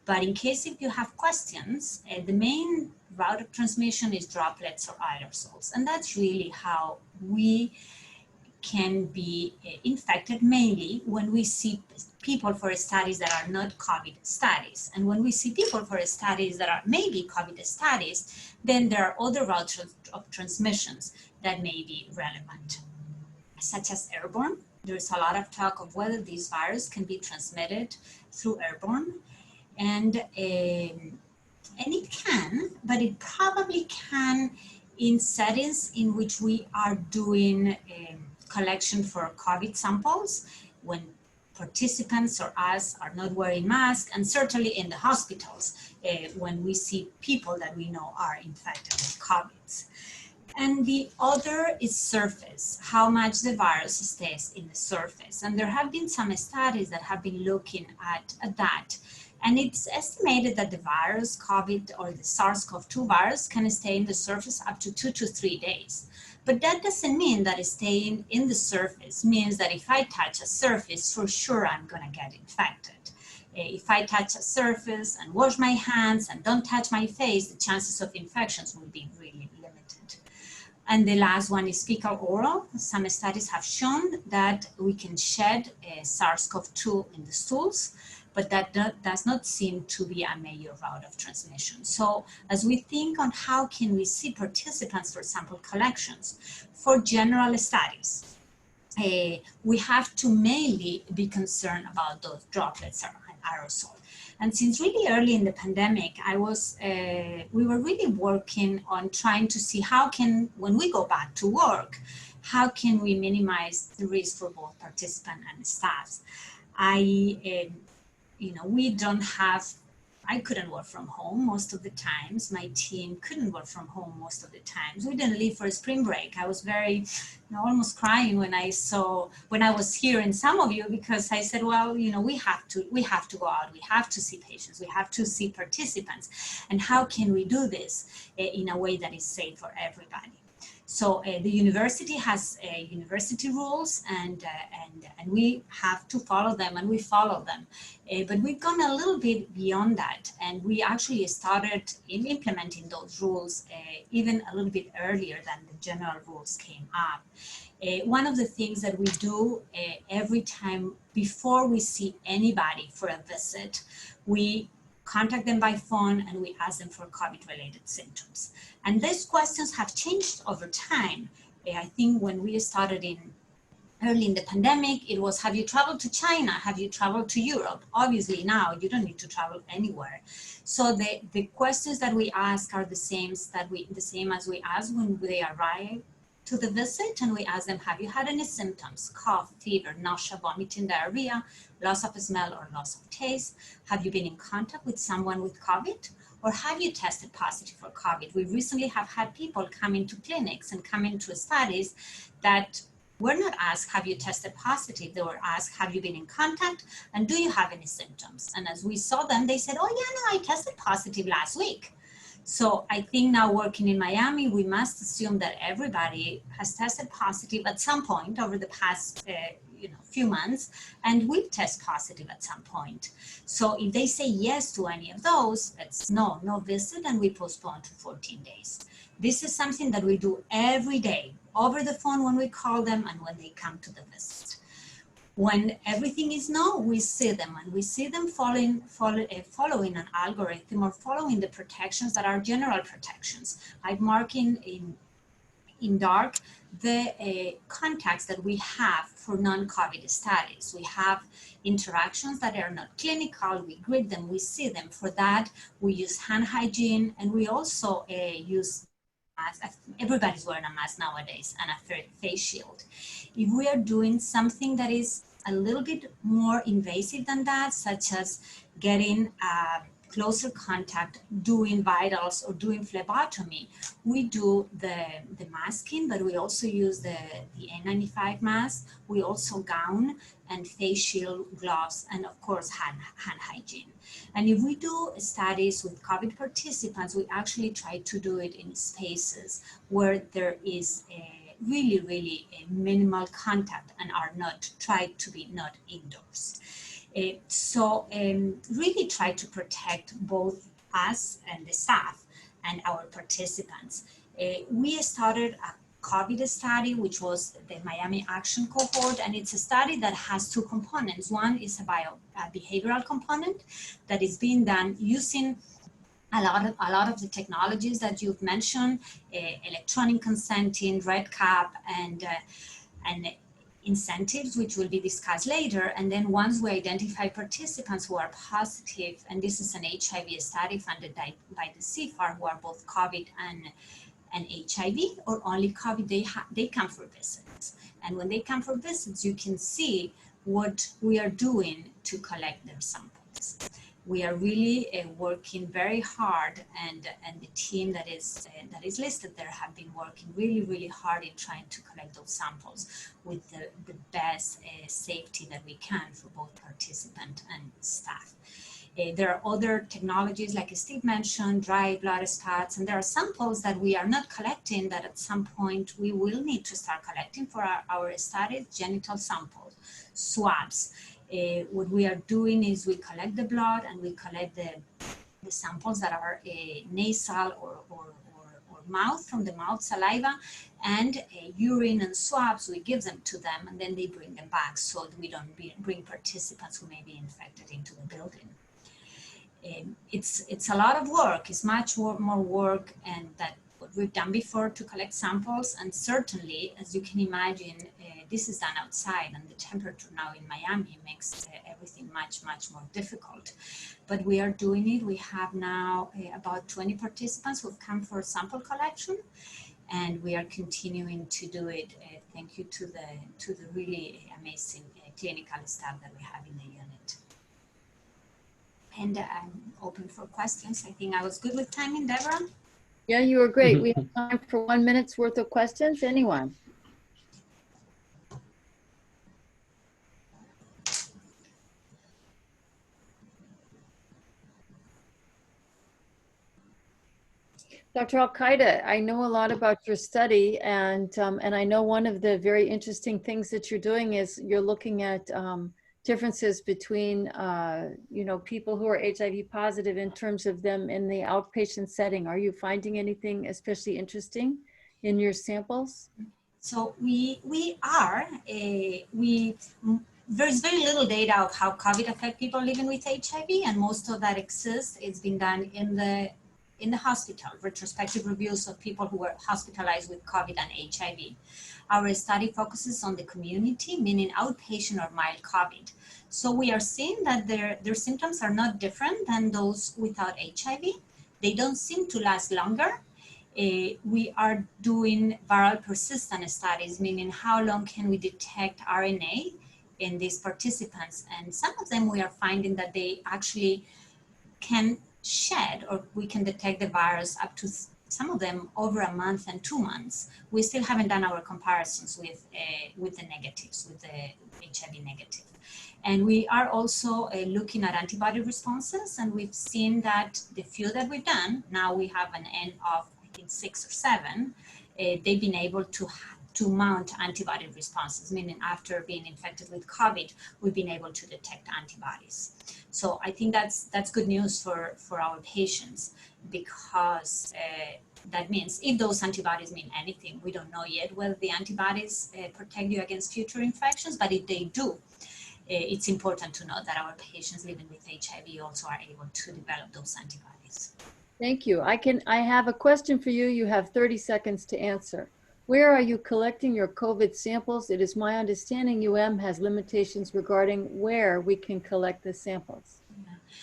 but in case if you have questions, the main route of transmission is droplets or aerosols, and that's really how we can be infected, mainly when we see people for studies that are not COVID studies. And when we see people for studies that are maybe COVID studies, then there are other routes of transmissions that may be relevant, such as airborne. There's a lot of talk of whether this virus can be transmitted through airborne, and it can, but it probably can in settings in which we are doing collection for COVID samples, when participants or us are not wearing masks, and certainly in the hospitals when we see people that we know are infected with COVID. And the other is surface, how much the virus stays in the surface. And there have been some studies that have been looking at that. And it's estimated that the virus, COVID, or the SARS-CoV-2 virus can stay in the surface up to 2 to 3 days. But that doesn't mean that staying in the surface means that if I touch a surface, for sure I'm gonna get infected. If I touch a surface and wash my hands and don't touch my face, the chances of infections will be really limited. And the last one is fecal oral. Some studies have shown that we can shed SARS-CoV-2 in the stools, but that does not seem to be a major route of transmission. So as we think on how can we see participants for sample collections, for general studies, we have to mainly be concerned about those droplets and aerosol. And since really early in the pandemic, we were really working on trying to see how can, when we go back to work, how can we minimize the risk for both participant and staff? I couldn't work from home most of the times. My team couldn't work from home most of the times. We didn't leave for a spring break. I was very, almost crying when I was hearing some of you, because I said, well, we have to go out. We have to see patients. We have to see participants. And how can we do this in a way that is safe for everybody? So the university has university rules, and we have to follow them, and we follow them. But we've gone a little bit beyond that, and we actually started implementing those rules even a little bit earlier than the general rules came up. One of the things that we do every time before we see anybody for a visit, we contact them by phone and we ask them for COVID-related symptoms. And these questions have changed over time. I think when we started early in the pandemic, it was, have you traveled to China? Have you traveled to Europe? Obviously now you don't need to travel anywhere. So the questions that we ask are the same as we ask when they arrive to the visit, and we ask them, have you had any symptoms? Cough, fever, nausea, vomiting, diarrhea, loss of smell or loss of taste? Have you been in contact with someone with COVID? Or have you tested positive for COVID? We recently have had people come into clinics and come into studies that were not asked, have you tested positive? They were asked, have you been in contact? And do you have any symptoms? And as we saw them, they said, oh yeah, no, I tested positive last week. So I think now working in Miami, we must assume that everybody has tested positive at some point over the past few months, and will test positive at some point. So if they say yes to any of those, it's no visit, and we postpone to 14 days. This is something that we do every day over the phone when we call them and when they come to the visit. When everything is no, we see them, and we see them following an algorithm or following the protections that are general protections, like marking in in dark the contacts that we have for non-COVID studies. We have interactions that are not clinical, we greet them, we see them. For that, we use hand hygiene, and we also use mask. Everybody's wearing a mask nowadays and a face shield. If we are doing something that is a little bit more invasive than that, such as getting closer contact, doing vitals or doing phlebotomy, we do the masking, but we also use the N95 mask. We also gown and face shield, gloves, and of course hand hygiene. And if we do studies with COVID participants, we actually try to do it in spaces where there is really a minimal contact and are not tried to be not indoors. Really try to protect both us and the staff and our participants. We started a COVID study, which was the Miami Action Cohort, and it's a study that has two components. One is a behavioral component that is being done using a lot of the technologies that you've mentioned, electronic consenting, red cap, and incentives, which will be discussed later. And then once we identify participants who are positive, and this is an HIV study funded by the CFAR, who are both COVID and HIV, or only COVID, they come for visits. And when they come for visits, you can see what we are doing to collect their samples. We are really working very hard, and the team that is listed there have been working really hard in trying to collect those samples with the best safety that we can for both participant and staff. There are other technologies, like Steve mentioned, dry blood spots, and there are samples that we are not collecting that at some point we will need to start collecting for our studies, genital samples, swabs. What we are doing is we collect the blood and we collect the samples that are nasal or mouth, from the mouth, saliva, and urine and swabs. We give them to them, and then they bring them back so that we don't bring participants who may be infected into the building. It's a lot of work. It's much more work and that what we've done before to collect samples, and certainly, as you can imagine, this is done outside, and the temperature now in Miami makes everything much more difficult. But we are doing it. We have now about 20 participants who have come for sample collection, and we are continuing to do it. Thank you to the really amazing clinical staff that we have in the unit. And I'm open for questions. I think I was good with timing, Deborah. Yeah, you were great. We have time for 1 minute's worth of questions. Anyone? Dr. Alcaide, I know a lot about your study, and I know one of the very interesting things that you're doing is you're looking at differences between people who are HIV positive in terms of them in the outpatient setting. Are you finding anything especially interesting in your samples? So there's very little data of how COVID affects people living with HIV, and most of that exists. It's been done in the hospital, retrospective reviews of people who were hospitalized with COVID and HIV. Our study focuses on the community, meaning outpatient or mild COVID. So we are seeing that their symptoms are not different than those without HIV. They don't seem to last longer. We are doing viral persistent studies, meaning how long can we detect RNA in these participants. And some of them we are finding that they actually can shed, or we can detect the virus up to some of them over a month and 2 months. We still haven't done our comparisons with the negatives, with the HIV negative. And we are also looking at antibody responses, and we've seen that the few that we've done, now we have an N of I think 6 or 7, they've been able to mount antibody responses, meaning after being infected with COVID, we've been able to detect antibodies. So I think that's good news for our patients, because that means if those antibodies mean anything, we don't know yet whether the antibodies protect you against future infections, but if they do, it's important to know that our patients living with HIV also are able to develop those antibodies. Thank you. I have a question for you. You have 30 seconds to answer. Where are you collecting your COVID samples? It is my understanding has limitations regarding where we can collect the samples.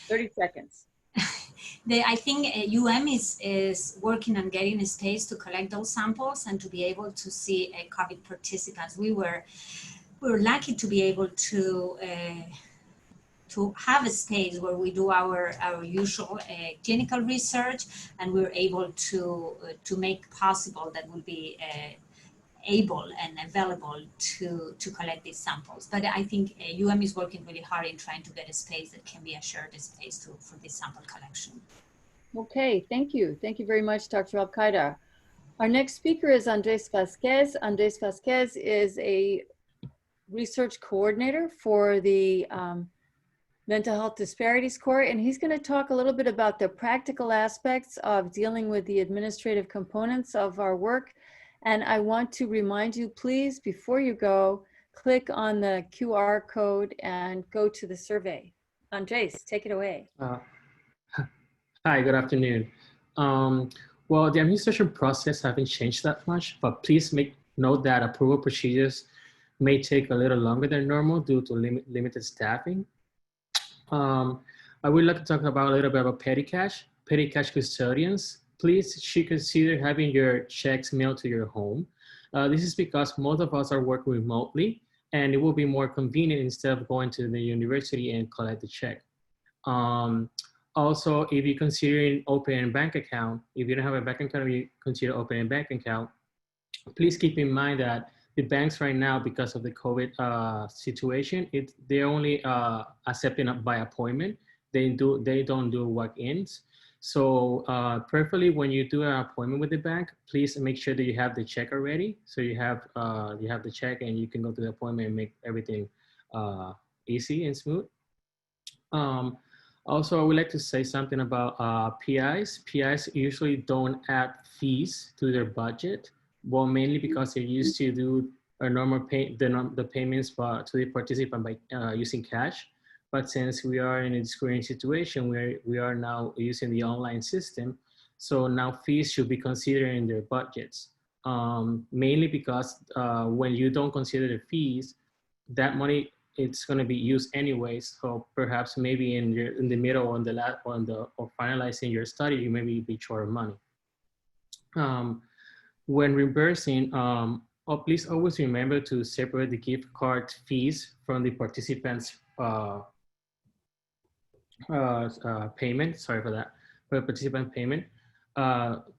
30 seconds. I think is working on getting a space to collect those samples and to be able to see COVID participants. We were lucky to be able to have a space where we do our usual clinical research, and we're able to make possible that will be able and available to collect these samples. But I think is working really hard in trying to get a space that can be a shared space for this sample collection. Okay, thank you. Thank you very much, Dr. Alcaide. Our next speaker is Andres Vazquez. Andres Vazquez is a research coordinator for the Mental Health Disparities Cohort, and he's going to talk a little bit about the practical aspects of dealing with the administrative components of our work. And I want to remind you, please, before you go, click on the QR code and go to the survey. Andres, take it away. Hi, good afternoon. Well, the administration process haven't changed that much, but please note that approval procedures may take a little longer than normal due to limited staffing. I would like to talk about a little bit about petty cash custodians. Please should consider having your checks mailed to your home. This is because most of us are working remotely, and it will be more convenient instead of going to the university and collect the check. Also, if you're considering opening a bank account, if you don't have a bank account, you consider opening a bank account, please keep in mind that the banks right now, because of the COVID situation, they're only accepting by appointment. They don't do walk-ins. So preferably when you do an appointment with the bank, please make sure that you have the check already. So you have the check and you can go to the appointment and make everything easy and smooth. Also, I would like to say something about PIs. PIs usually don't add fees to their budget. Well, mainly because they used to do a normal the payments to the participant by using cash. But since we are in a discriminating situation where we are now using the online system, so now fees should be considered in their budgets. Mainly because when you don't consider the fees, that money it's going to be used anyways. So perhaps maybe in the middle or or finalizing your study, you maybe be short of money. When reimbursing, please always remember to separate the gift card fees from the participants' payment. Sorry for that, for participant payment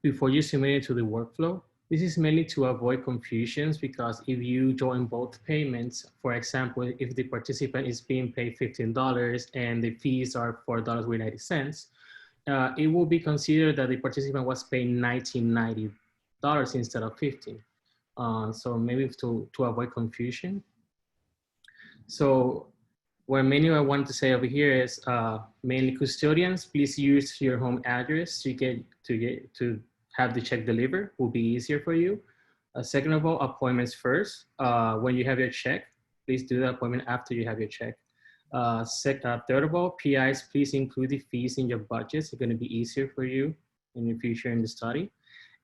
before you submit it to the workflow. This is mainly to avoid confusions, because if you join both payments, for example, if the participant is being paid $15 and the fees are $4.90, it will be considered that the participant was paying $19.90 instead of $15. So maybe to avoid confusion. So what mainly I want to say over here is mainly custodians, please use your home address to have the check delivered, will be easier for you. Second of all, appointments first. When you have your check, please do the appointment after you have your check. Third of all, PIs, please include the fees in your budgets. It's gonna be easier for you in the future in the study.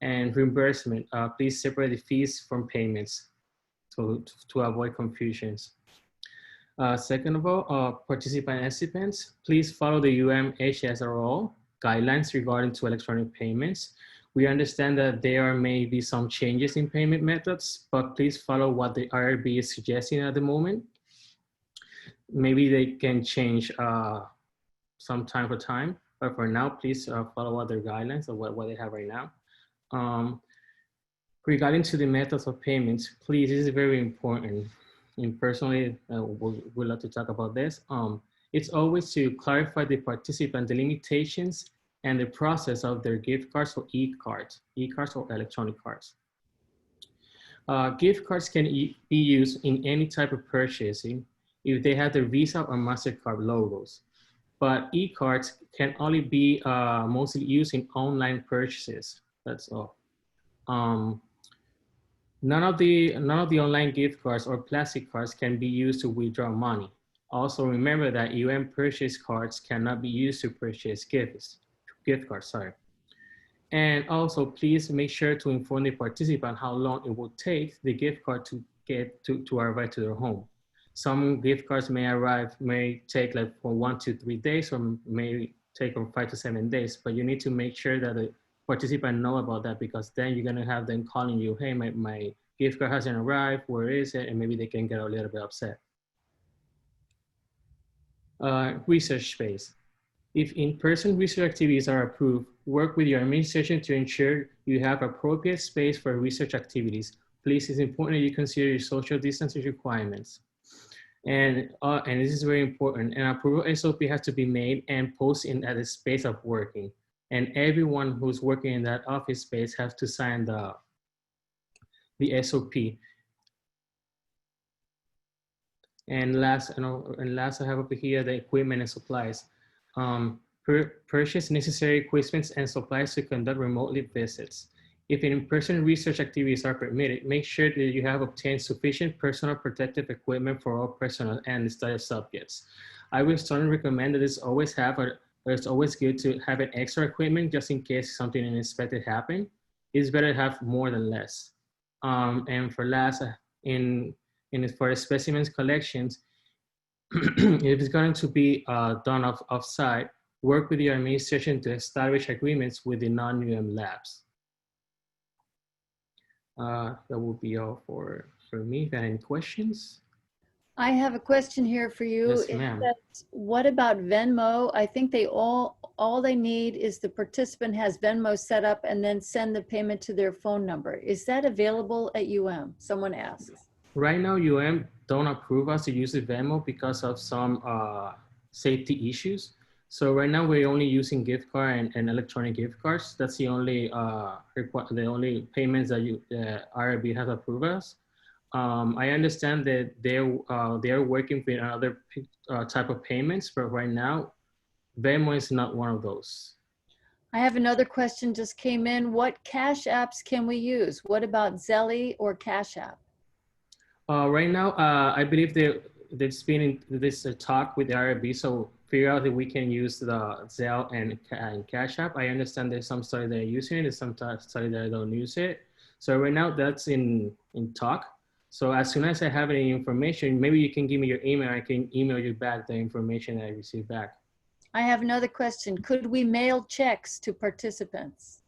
And reimbursement, please separate the fees from payments to avoid confusions. Second of all, participant recipients, please follow the HSRO guidelines regarding to electronic payments. We understand that there may be some changes in payment methods, but please follow what the IRB is suggesting at the moment. Maybe they can change some time for time, but for now, please follow other guidelines of what they have right now. Regarding to the methods of payments, please, this is very important. And personally, we'd love to talk about this. It's always to clarify the participant, the limitations and the process of their gift cards or e-cards or electronic cards. Gift cards can be used in any type of purchasing if they have the Visa or MasterCard logos. But e-cards can only be mostly used in online purchases. That's all. None of the online gift cards or plastic cards can be used to withdraw money. Also remember that purchase cards cannot be used to purchase gift cards, sorry. And also, please make sure to inform the participant how long it will take the gift card to get to arrive to their home. Some gift cards may take like from 1 to 3 days, or may take from 5 to 7 days. But you need to make sure that the participant know about that, because then you're gonna have them calling you, hey, my gift card hasn't arrived, where is it? And maybe they can get a little bit upset. Research space. If in-person research activities are approved, work with your administration to ensure you have appropriate space for research activities. Please, it's important that you consider your social distancing requirements. And this is very important. An approval SOP has to be made and posted at the space of working. And everyone who's working in that office space has to sign the SOP. And last I have over here the equipment and supplies. Purchase necessary equipment and supplies to conduct remotely visits. If in-person research activities are permitted, make sure that you have obtained sufficient personal protective equipment for all personnel and study subjects. I would strongly recommend that it's always good to have an extra equipment just in case something unexpected happens. It's better to have more than less. And for last, for specimens collections, if it's going to be done off-site, work with your administration to establish agreements with the non-UM labs. That will be all for me. If you have any questions? I have a question here for you. Yes, ma'am. What about Venmo? I think they all they need is the participant has Venmo set up and then send the payment to their phone number. Is that available at UM? Someone asks. Right now, UM don't approve us to use the Venmo because of some safety issues. So right now we're only using gift card and electronic gift cards. That's the only payments that IRB has approved us. I understand that they're working with another type of payments, but right now Venmo is not one of those. I have another question just came in. What cash apps can we use? What about Zelly or Cash App? Right now, I believe there's been in this talk with the IRB, so figure out that we can use the Zelle and Cash App. I understand there's some study that are using it, there's some study that don't use it. So right now that's in talk. So as soon as I have any information, maybe you can give me your email. I can email you back the information that I received back. I have another question. Could we mail checks to participants?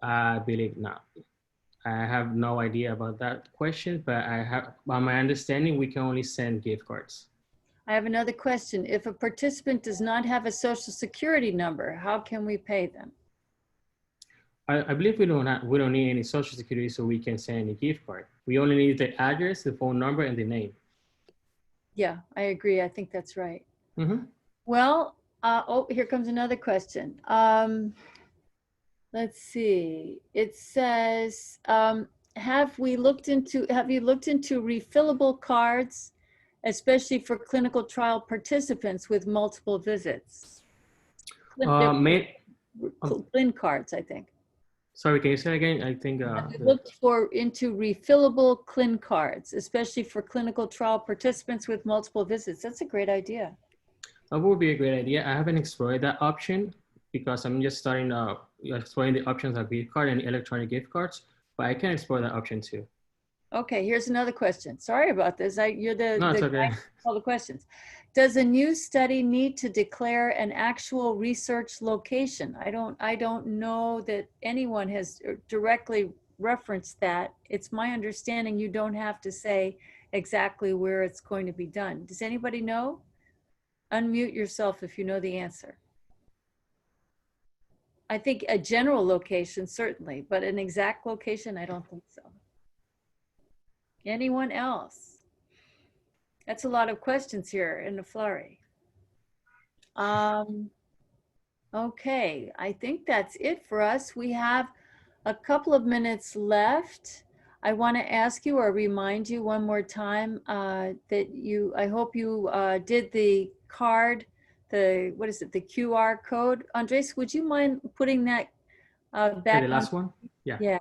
I believe not. I have no idea about that question, but by my understanding, we can only send gift cards. I have another question. If a participant does not have a social security number, how can we pay them? I believe we don't need any social security, so we can send a gift card. We only need the address, the phone number, and the name. Yeah, I agree. I think that's right. Mm-hmm. Well, oh, here comes another question. Let's see. It says, have you looked into refillable cards, especially for clinical trial participants with multiple visits? Clin cards, I think. Sorry, can you say again? I think looked into refillable clin cards, especially for clinical trial participants with multiple visits. That's a great idea. That would be a great idea. I haven't explored that option because I'm just starting exploring the options of gift card and electronic gift cards, but I can explore that option too. Okay, here's another question. Sorry about this. You're the no, it's the okay. guy with all the questions. Does a new study need to declare an actual research location? I don't know that anyone has directly referenced that. It's my understanding you don't have to say exactly where it's going to be done. Does anybody know? Unmute yourself if you know the answer. I think a general location, certainly, but an exact location, I don't think so. Anyone else? That's a lot of questions here in the flurry. Okay, I think that's it for us. We have a couple of minutes left. I want to ask you or remind you one more time that I hope you did the card, the QR code. Andres, would you mind putting that back? The last one? Yeah. Yeah.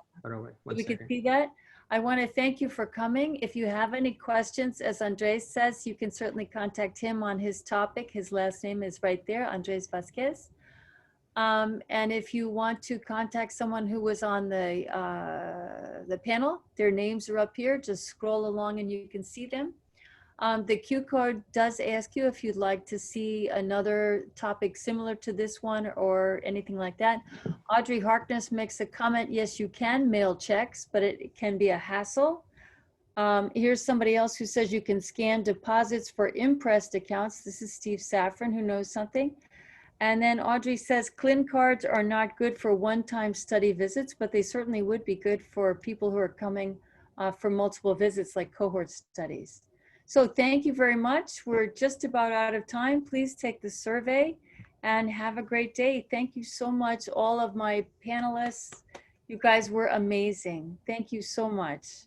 We could see that. I want to thank you for coming. If you have any questions, as Andres says, you can certainly contact him on his topic. His last name is right there, Andres Vazquez. And if you want to contact someone who was on the panel, their names are up here. Just scroll along and you can see them. The Q card does ask you if you'd like to see another topic similar to this one or anything like that. Audrey Harkness makes a comment, yes, you can mail checks, but it can be a hassle. Here's somebody else who says you can scan deposits for impressed accounts. This is Steve Safran, who knows something. And then Audrey says CLIN cards are not good for one-time study visits, but they certainly would be good for people who are coming for multiple visits like cohort studies. So thank you very much. We're just about out of time. Please take the survey and have a great day. Thank you so much, all of my panelists. You guys were amazing. Thank you so much.